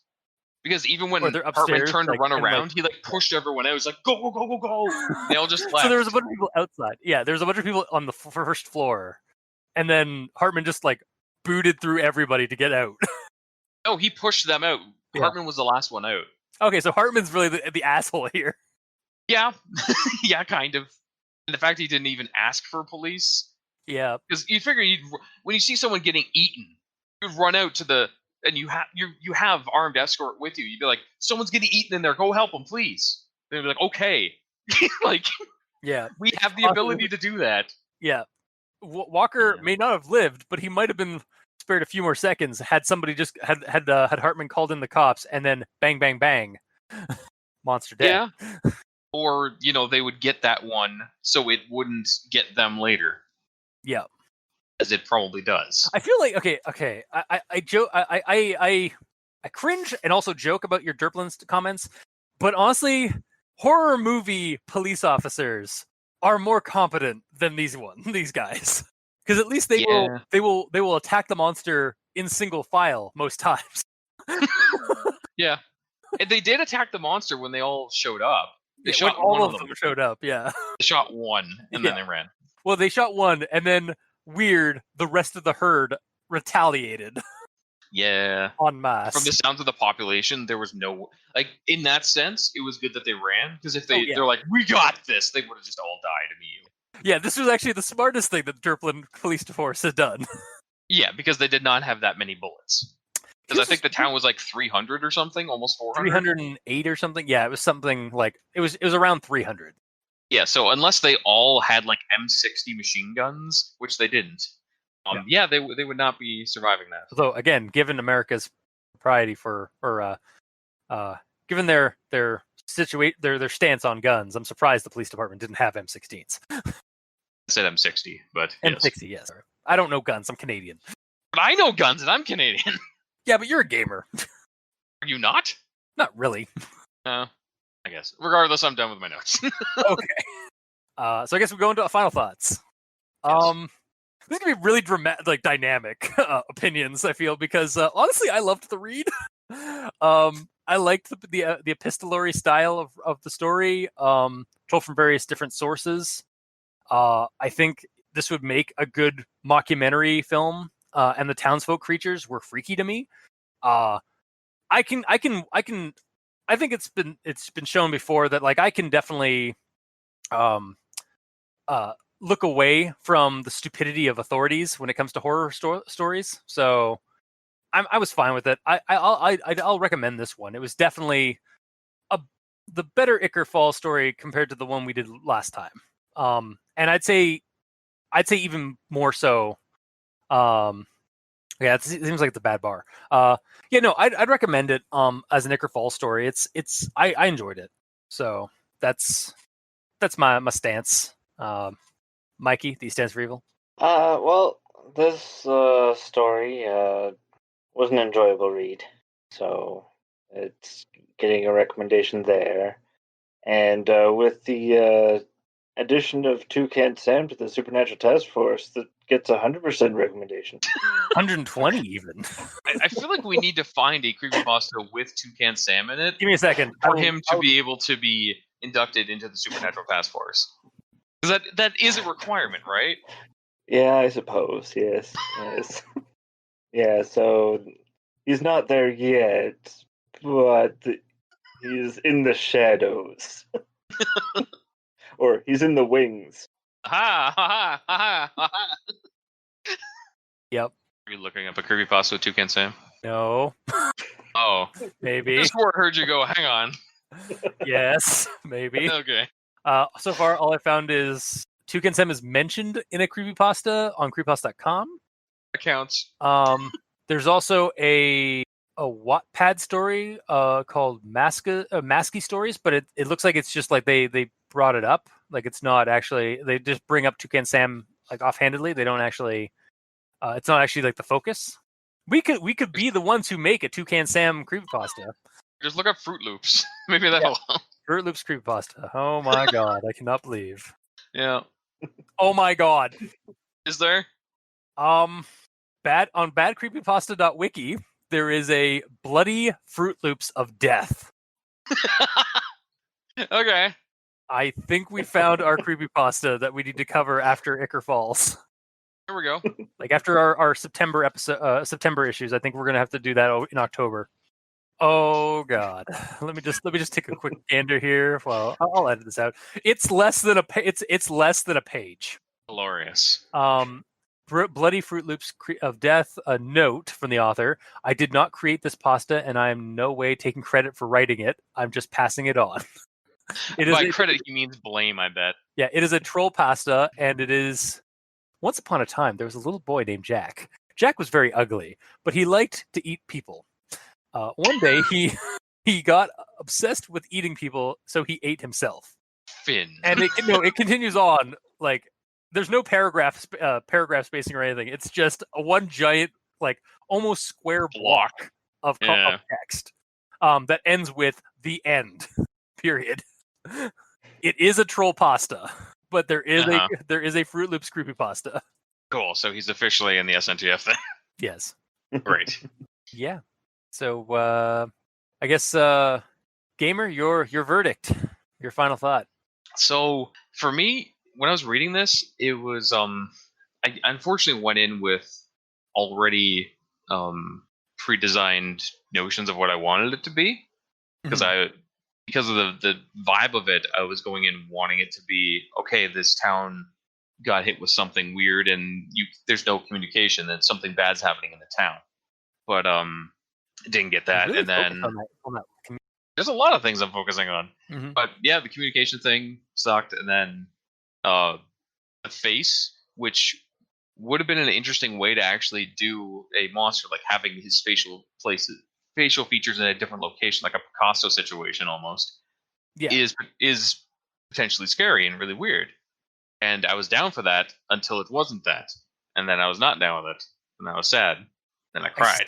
[SPEAKER 3] Because even when Hartman turned to run around, he pushed everyone out. He was like, go, go, go, go, go. They all just left.
[SPEAKER 1] So there was a bunch of people outside. Yeah, there was a bunch of people on the first floor. And then Hartman just booted through everybody to get out.
[SPEAKER 3] Oh, he pushed them out. Yeah. Hartman was the last one out.
[SPEAKER 1] Okay, so Hartman's really the asshole here.
[SPEAKER 3] Yeah. Yeah, kind of. And the fact he didn't even ask for police.
[SPEAKER 1] Yeah.
[SPEAKER 3] Because you figure when you see someone getting eaten, you'd run out to and you have armed escort with you. You'd be like, someone's getting eaten in there. Go help them, please. They'd be like, okay.
[SPEAKER 1] Yeah.
[SPEAKER 3] We have the ability to do that.
[SPEAKER 1] Yeah. Walker may not have lived, but he might have been spared a few more seconds had somebody just had Hartman called in the cops, and then bang, bang, bang, monster dead.
[SPEAKER 3] Yeah. Or they would get that one, so it wouldn't get them later.
[SPEAKER 1] Yeah.
[SPEAKER 3] As it probably does.
[SPEAKER 1] I feel like okay. I joke. I cringe and also joke about your Derplin's comments, but honestly, horror movie police officers are more competent than these guys, because at least they will attack the monster in single file most times.
[SPEAKER 3] Yeah, and they did attack the monster when they all showed up. They
[SPEAKER 1] shot all of them showed up. Yeah,
[SPEAKER 3] they shot one and then they ran.
[SPEAKER 1] Well, they shot one, and then the rest of the herd retaliated.
[SPEAKER 3] Yeah,
[SPEAKER 1] en masse.
[SPEAKER 3] From the sounds of the population, there was no in that sense. It was good that they ran, because if they're like, we got this, they would have just all died immediately.
[SPEAKER 1] Yeah, this was actually the smartest thing that the Derplin police force has done.
[SPEAKER 3] Yeah, because they did not have that many bullets. Because I think the town was 300 or something, almost 400.
[SPEAKER 1] 308 or something. Yeah, it was something it was around 300.
[SPEAKER 3] Yeah, so unless they all had like M60 machine guns, which they didn't, they would not be surviving that.
[SPEAKER 1] Although, again, given America's propriety given their stance on guns, I'm surprised the police department didn't have M16s.
[SPEAKER 3] I said M60, but
[SPEAKER 1] M60, yes. I don't know guns. I'm Canadian.
[SPEAKER 3] But I know guns, and I'm Canadian.
[SPEAKER 1] Yeah, but you're a gamer.
[SPEAKER 3] Are you not?
[SPEAKER 1] Not really.
[SPEAKER 3] I guess. Regardless, I'm done with my notes.
[SPEAKER 1] Okay. So I guess we go into final thoughts.
[SPEAKER 3] Yes.
[SPEAKER 1] This is gonna be really dramatic, dynamic opinions. I feel because honestly, I loved the read. I liked the epistolary style of the story, told from various different sources. I think this would make a good mockumentary film, and the townsfolk creatures were freaky to me. I think it's been shown before that I can definitely look away from the stupidity of authorities when it comes to horror stories. So I was fine with it. I'll recommend this one. It was definitely the better Ichor Falls story compared to the one we did last time. And I'd say even more so. Yeah, it seems like the bad bar. I'd recommend it as an Ichor Falls story. I enjoyed it. So that's my stance. Mikey, the stance for evil.
[SPEAKER 4] Well, this story was an enjoyable read, so it's getting a recommendation there. And with the addition of Toucan Sam to the Supernatural Task Force, that gets 100% recommendation.
[SPEAKER 1] 120 even.
[SPEAKER 3] I feel like we need to find a creepypasta with Toucan Sam in it.
[SPEAKER 1] Give me a second.
[SPEAKER 3] For him to be able to be inducted into the Supernatural Task Force. Because that is a requirement, right?
[SPEAKER 4] Yeah, I suppose. Yes. Yeah, so he's not there yet, but he's in the shadows. Or he's in the wings.
[SPEAKER 3] Ha ha ha ha ha.
[SPEAKER 1] Yep.
[SPEAKER 3] Are you looking up a creepypasta with Toucan Sam?
[SPEAKER 1] No.
[SPEAKER 3] Oh.
[SPEAKER 1] Maybe.
[SPEAKER 3] Just before I heard you go, hang on.
[SPEAKER 1] Yes, maybe.
[SPEAKER 3] Okay.
[SPEAKER 1] So far, all I found is Toucan Sam is mentioned in a creepypasta on creepypasta.com.
[SPEAKER 3] That counts.
[SPEAKER 1] There's also a Wattpad story called Masky Stories, but it looks like it's just they brought it up. It's not actually, they just bring up Toucan Sam offhandedly. They don't actually, it's not actually the focus. We could be the ones who make a Toucan Sam creepypasta.
[SPEAKER 3] Just look up Fruit Loops. Maybe that'll help.
[SPEAKER 1] Fruit Loops creepypasta. Oh my god, I cannot believe.
[SPEAKER 3] Yeah.
[SPEAKER 1] Oh my god.
[SPEAKER 3] Is there?
[SPEAKER 1] On badcreepypasta.wiki, there is a bloody Fruit Loops of death.
[SPEAKER 3] Okay.
[SPEAKER 1] I think we found our creepypasta that we need to cover after Ichor Falls.
[SPEAKER 3] Here we go.
[SPEAKER 1] After our September September issues, I think we're gonna have to do that in October. Oh god. Let me just take a quick gander here. Well, I'll edit this out. It's less than a page.
[SPEAKER 3] Glorious.
[SPEAKER 1] Bloody Fruit Loops of Death, a note from the author. I did not create this pasta, and I am no way taking credit for writing it. I'm just passing it on.
[SPEAKER 3] By credit, he means blame, I bet.
[SPEAKER 1] Yeah, it is a troll pasta, and it is... Once upon a time, there was a little boy named Jack. Jack was very ugly, but he liked to eat people. One day, he got obsessed with eating people, so he ate himself.
[SPEAKER 3] Finn.
[SPEAKER 1] And it continues on, there's no paragraph spacing or anything. It's just a one giant, almost square block of text that ends with the end. Period. It is a troll pasta, but there is a Fruit Loops creepypasta.
[SPEAKER 3] Cool. So he's officially in the SNTF then.
[SPEAKER 1] Yes.
[SPEAKER 3] Great.
[SPEAKER 1] Yeah. So I guess Gamer, your verdict, your final thought.
[SPEAKER 3] So for me, when I was reading this, it was I unfortunately went in with already pre-designed notions of what I wanted it to be, because of the vibe of it, I was going in wanting it to be okay. This town got hit with something weird, and there's no communication. That something bad's happening in the town, but didn't get that.
[SPEAKER 1] Really
[SPEAKER 3] and then
[SPEAKER 1] on that
[SPEAKER 3] There's a lot of things I'm focusing on.
[SPEAKER 1] Mm-hmm.
[SPEAKER 3] But yeah, the communication thing sucked, and then the face, which would have been an interesting way to actually do a monster, like having his facial features in a different location, like a Picasso situation almost,
[SPEAKER 1] Yeah.
[SPEAKER 3] is potentially scary and really weird. And I was down for that until it wasn't that, and then I was not down with it, and I was sad, and I cried.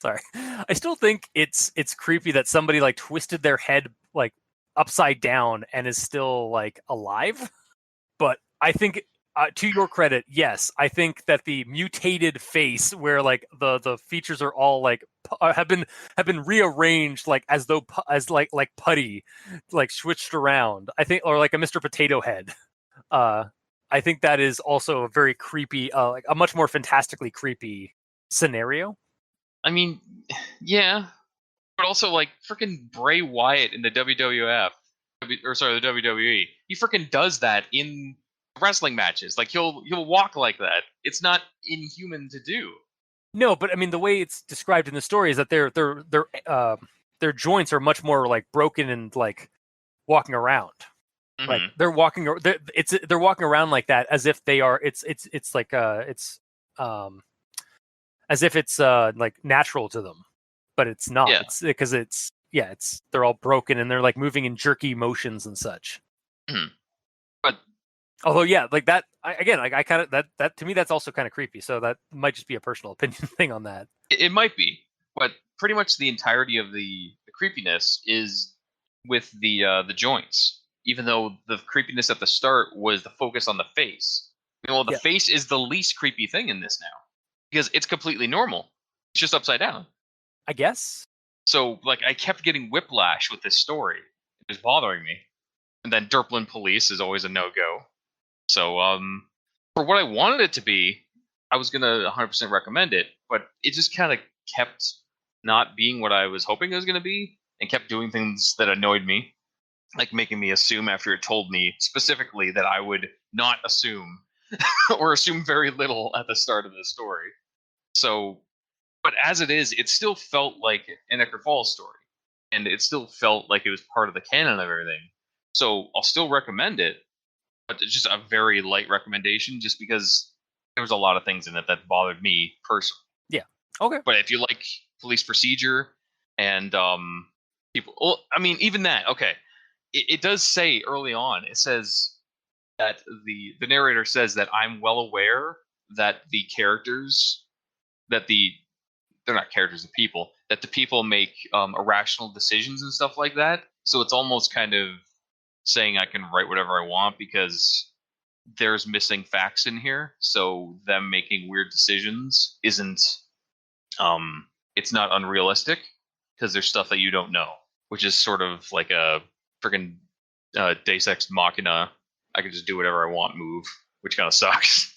[SPEAKER 1] Sorry, I still think it's creepy that somebody like twisted their head like upside down and is still like alive. But I think, to your credit, yes, I think that the mutated face, where like the features are all like have been rearranged like as though as like putty, like switched around. I think, or like a Mr. Potato Head. I think that is also a very creepy, like a much more fantastically creepy scenario.
[SPEAKER 3] I mean, yeah, but also like freaking Bray Wyatt in the WWF, the WWE. He freaking does that in wrestling matches. Like he'll walk like that. It's not inhuman to do.
[SPEAKER 1] No, but I mean the way it's described in the story is that their joints are much more like broken and like walking around.
[SPEAKER 3] Mhm.
[SPEAKER 1] Like they're walking around like that as if they are. It's like as if it's like natural to them, but it's not.
[SPEAKER 3] Yeah.
[SPEAKER 1] It's because they're all broken and they're like moving in jerky motions and such.
[SPEAKER 3] Mhm. But
[SPEAKER 1] although, yeah, like that again, like I kind of that to me that's also kind of creepy. So that might just be a personal opinion thing on that.
[SPEAKER 3] it might be, but pretty much the entirety of the creepiness is with the joints. Even though the creepiness at the start was the focus on the face. Well, the face is the least creepy thing in this now because it's completely normal. It's just upside down.
[SPEAKER 1] I guess.
[SPEAKER 3] So, like, I kept getting whiplash with this story. It was bothering me. And then Derplin Police is always a no-go. So, for what I wanted it to be, I was gonna 100% recommend it, but it just kind of kept not being what I was hoping it was gonna be, and kept doing things that annoyed me, like making me assume after it told me specifically that I would not assume, or assume very little at the start of the story. So, but as it is, it still felt like an Ichor Falls story, and it still felt like it was part of the canon of everything. So I'll still recommend it, but it's just a very light recommendation, just because there was a lot of things in it that bothered me personally.
[SPEAKER 1] Yeah. Okay.
[SPEAKER 3] But if you like police procedure and people, well, I mean, even that, okay, it does say early on. It says that the narrator says that I'm well aware that the characters that they're not characters, the people, that the people make irrational decisions and stuff like that. So it's almost kind of saying I can write whatever I want because there's missing facts in here. So them making weird decisions isn't, it's not unrealistic because there's stuff that you don't know, which is sort of like a freaking Deus Ex Machina. I can just do whatever I want move, which kind of sucks.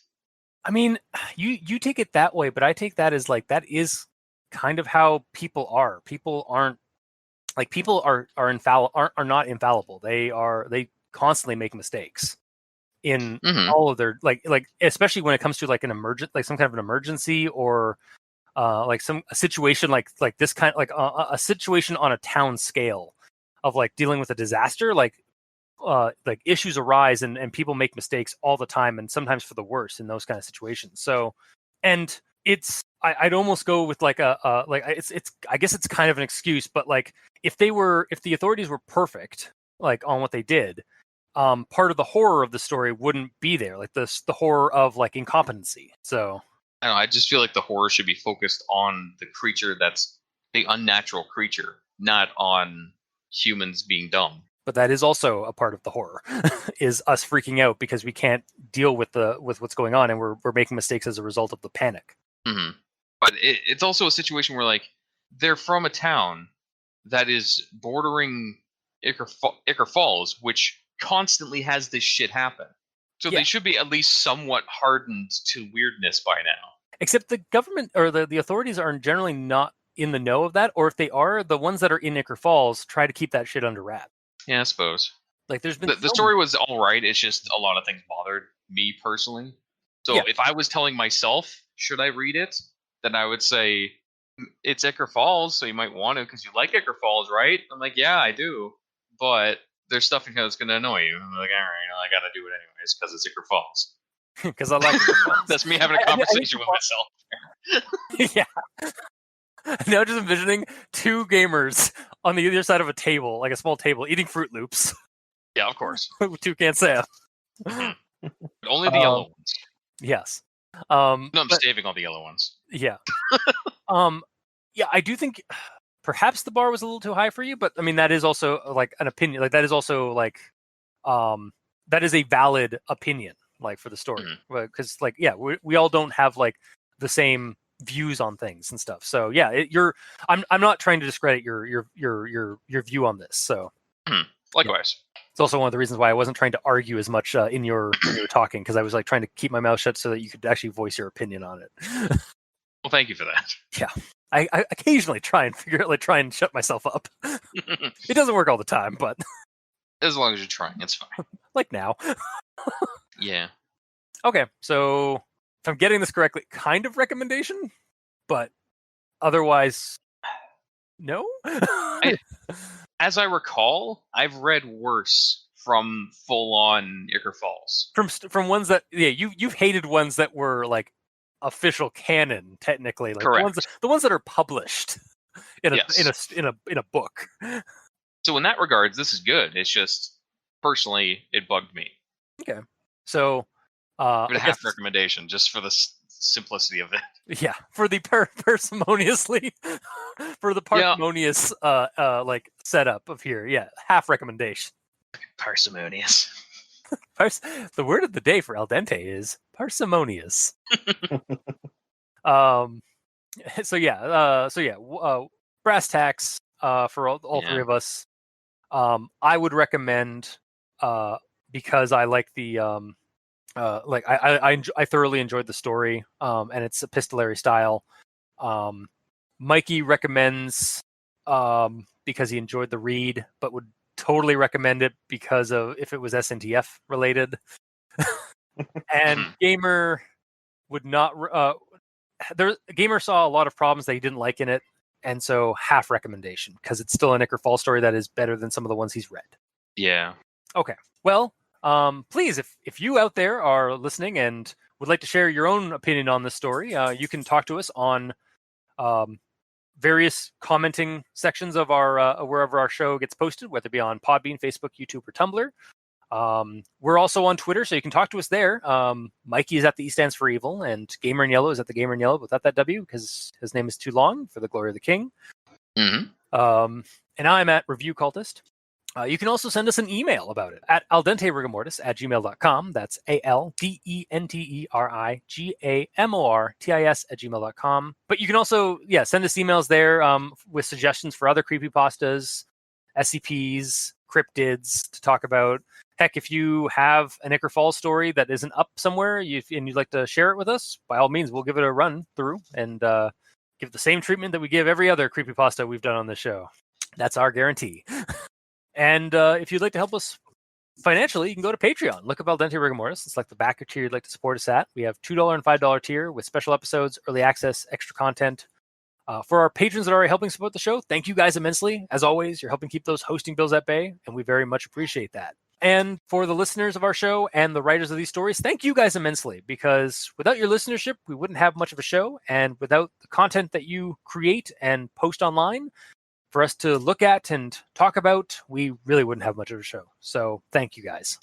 [SPEAKER 1] I mean, you take it that way, but I take that as like that is kind of how people are. People aren't like people are not infallible. They constantly make mistakes in all of their like especially when it comes to like an emergent, like some kind of an emergency or like a situation like this kind, like a situation on a town scale of like dealing with a disaster. Like issues arise and people make mistakes all the time, and sometimes for the worse in those kind of situations. So, and it's I'd almost go with like it's I guess it's kind of an excuse, but like if the authorities were perfect like on what they did, part of the horror of the story wouldn't be there, like the horror of like incompetency. So
[SPEAKER 3] I don't know, I just feel like the horror should be focused on the creature that's the unnatural creature, not on humans being dumb.
[SPEAKER 1] But that is also a part of the horror, is us freaking out because we can't deal with what's going on, and we're making mistakes as a result of the panic.
[SPEAKER 3] Mm-hmm. But it's also a situation where like they're from a town that is bordering Ichor Falls, which constantly has this shit happen. So they should be at least somewhat hardened to weirdness by now.
[SPEAKER 1] Except the government or the authorities are generally not in the know of that, or if they are, the ones that are in Ichor Falls try to keep that shit under wraps.
[SPEAKER 3] Yeah, I suppose.
[SPEAKER 1] Like there's been
[SPEAKER 3] the story was all right. It's just a lot of things bothered me personally. So if I was telling myself, should I read it? Then I would say it's Ichor Falls, so you might want to because you like Ichor Falls, right? I'm like, yeah, I do, but there's stuff in here that's going to annoy you. I'm like, all right, I got to do it anyways because it's Ichor Falls.
[SPEAKER 1] Because I like
[SPEAKER 3] That's me having a conversation with myself.
[SPEAKER 1] Yeah. Now just envisioning two gamers on the other side of a table, like a small table, eating Fruit Loops.
[SPEAKER 3] Yeah, of course.
[SPEAKER 1] With Toucan Sam.
[SPEAKER 3] Only the yellow ones.
[SPEAKER 1] Yes.
[SPEAKER 3] No, I'm saving all the yellow ones.
[SPEAKER 1] Yeah. Yeah, I do think perhaps the bar was a little too high for you, but I mean that is also like an opinion. Like that is also like that is a valid opinion, like for the story. Because like yeah, we all don't have like the same views on things and stuff. So yeah, I'm not trying to discredit your view on this. So
[SPEAKER 3] likewise.
[SPEAKER 1] Yeah. It's also one of the reasons why I wasn't trying to argue as much in your talking, because I was like trying to keep my mouth shut so that you could actually voice your opinion on it.
[SPEAKER 3] Well, thank you for that.
[SPEAKER 1] Yeah, I occasionally try and shut myself up. It doesn't work all the time, but
[SPEAKER 3] as long as you're trying, it's fine.
[SPEAKER 1] Like now.
[SPEAKER 3] Yeah.
[SPEAKER 1] Okay, so if I'm getting this correctly, kind of recommendation, but otherwise, no.
[SPEAKER 3] As I recall, I've read worse from full-on Ichor Falls.
[SPEAKER 1] From ones that you've hated ones that were like official canon, technically, like
[SPEAKER 3] correct.
[SPEAKER 1] The ones that are published in a book.
[SPEAKER 3] So in that regards, this is good. It's just personally, it bugged me.
[SPEAKER 1] Okay, so
[SPEAKER 3] half recommendation just for the simplicity of it.
[SPEAKER 1] Yeah, for the parsimoniously, for the parsimonious like setup of here. Yeah, half recommendation.
[SPEAKER 3] Parsimonious.
[SPEAKER 1] The word of the day for al dente is parsimonious. Brass tacks for all three of us. I would recommend because I like the I thoroughly enjoyed the story and its epistolary style. Mikey recommends because he enjoyed the read, but would totally recommend it because of if it was SNTF related. And Gamer would not. Gamer saw a lot of problems that he didn't like in it, and so half recommendation because it's still an Ichor Falls story that is better than some of the ones he's read.
[SPEAKER 3] Yeah.
[SPEAKER 1] Okay. Well, please, if you out there are listening and would like to share your own opinion on this story, you can talk to us on various commenting sections of our wherever our show gets posted, whether it be on Podbean, Facebook, YouTube, or Tumblr. We're also on Twitter, so you can talk to us there. Mikey is at the E stands for evil, and Gamer in Yellow is at the Gamer in Yellow without that W because his name is too long for the glory of the king. And I'm at Review Cultist. You can also send us an email about it at aldenterigamortis@gmail.com. That's ALDENTERIGAMORTIS@gmail.com. But you can also, send us emails there with suggestions for other creepypastas, SCPs, cryptids to talk about. Heck, if you have an Ichor Falls story that isn't up somewhere and you'd like to share it with us, by all means, we'll give it a run through and give the same treatment that we give every other creepypasta we've done on this show. That's our guarantee. And if you'd like to help us financially, you can go to Patreon. Look up Al Dente Rigamortis. It's like the backer tier you'd like to support us at. We have $2 and $5 tier with special episodes, early access, extra content. For our patrons that are already helping support the show, thank you guys immensely. As always, you're helping keep those hosting bills at bay, and we very much appreciate that. And for the listeners of our show and the writers of these stories, thank you guys immensely, because without your listenership, we wouldn't have much of a show, and without the content that you create and post online for us to look at and talk about, we really wouldn't have much of a show. So thank you guys.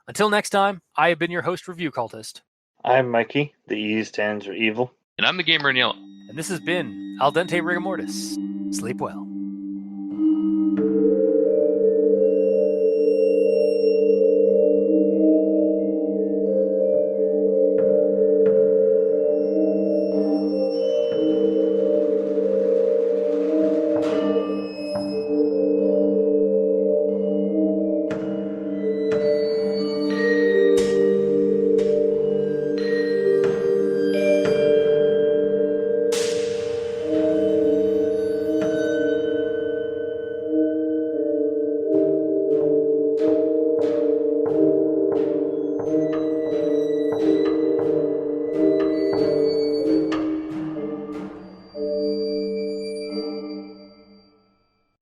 [SPEAKER 1] Until next time, I have been your host, Review Cultist.
[SPEAKER 4] I'm Mikey. The E stands for evil.
[SPEAKER 3] And I'm the Gamer in Yellow.
[SPEAKER 1] And this has been Al Dente Rigamortis. Sleep well.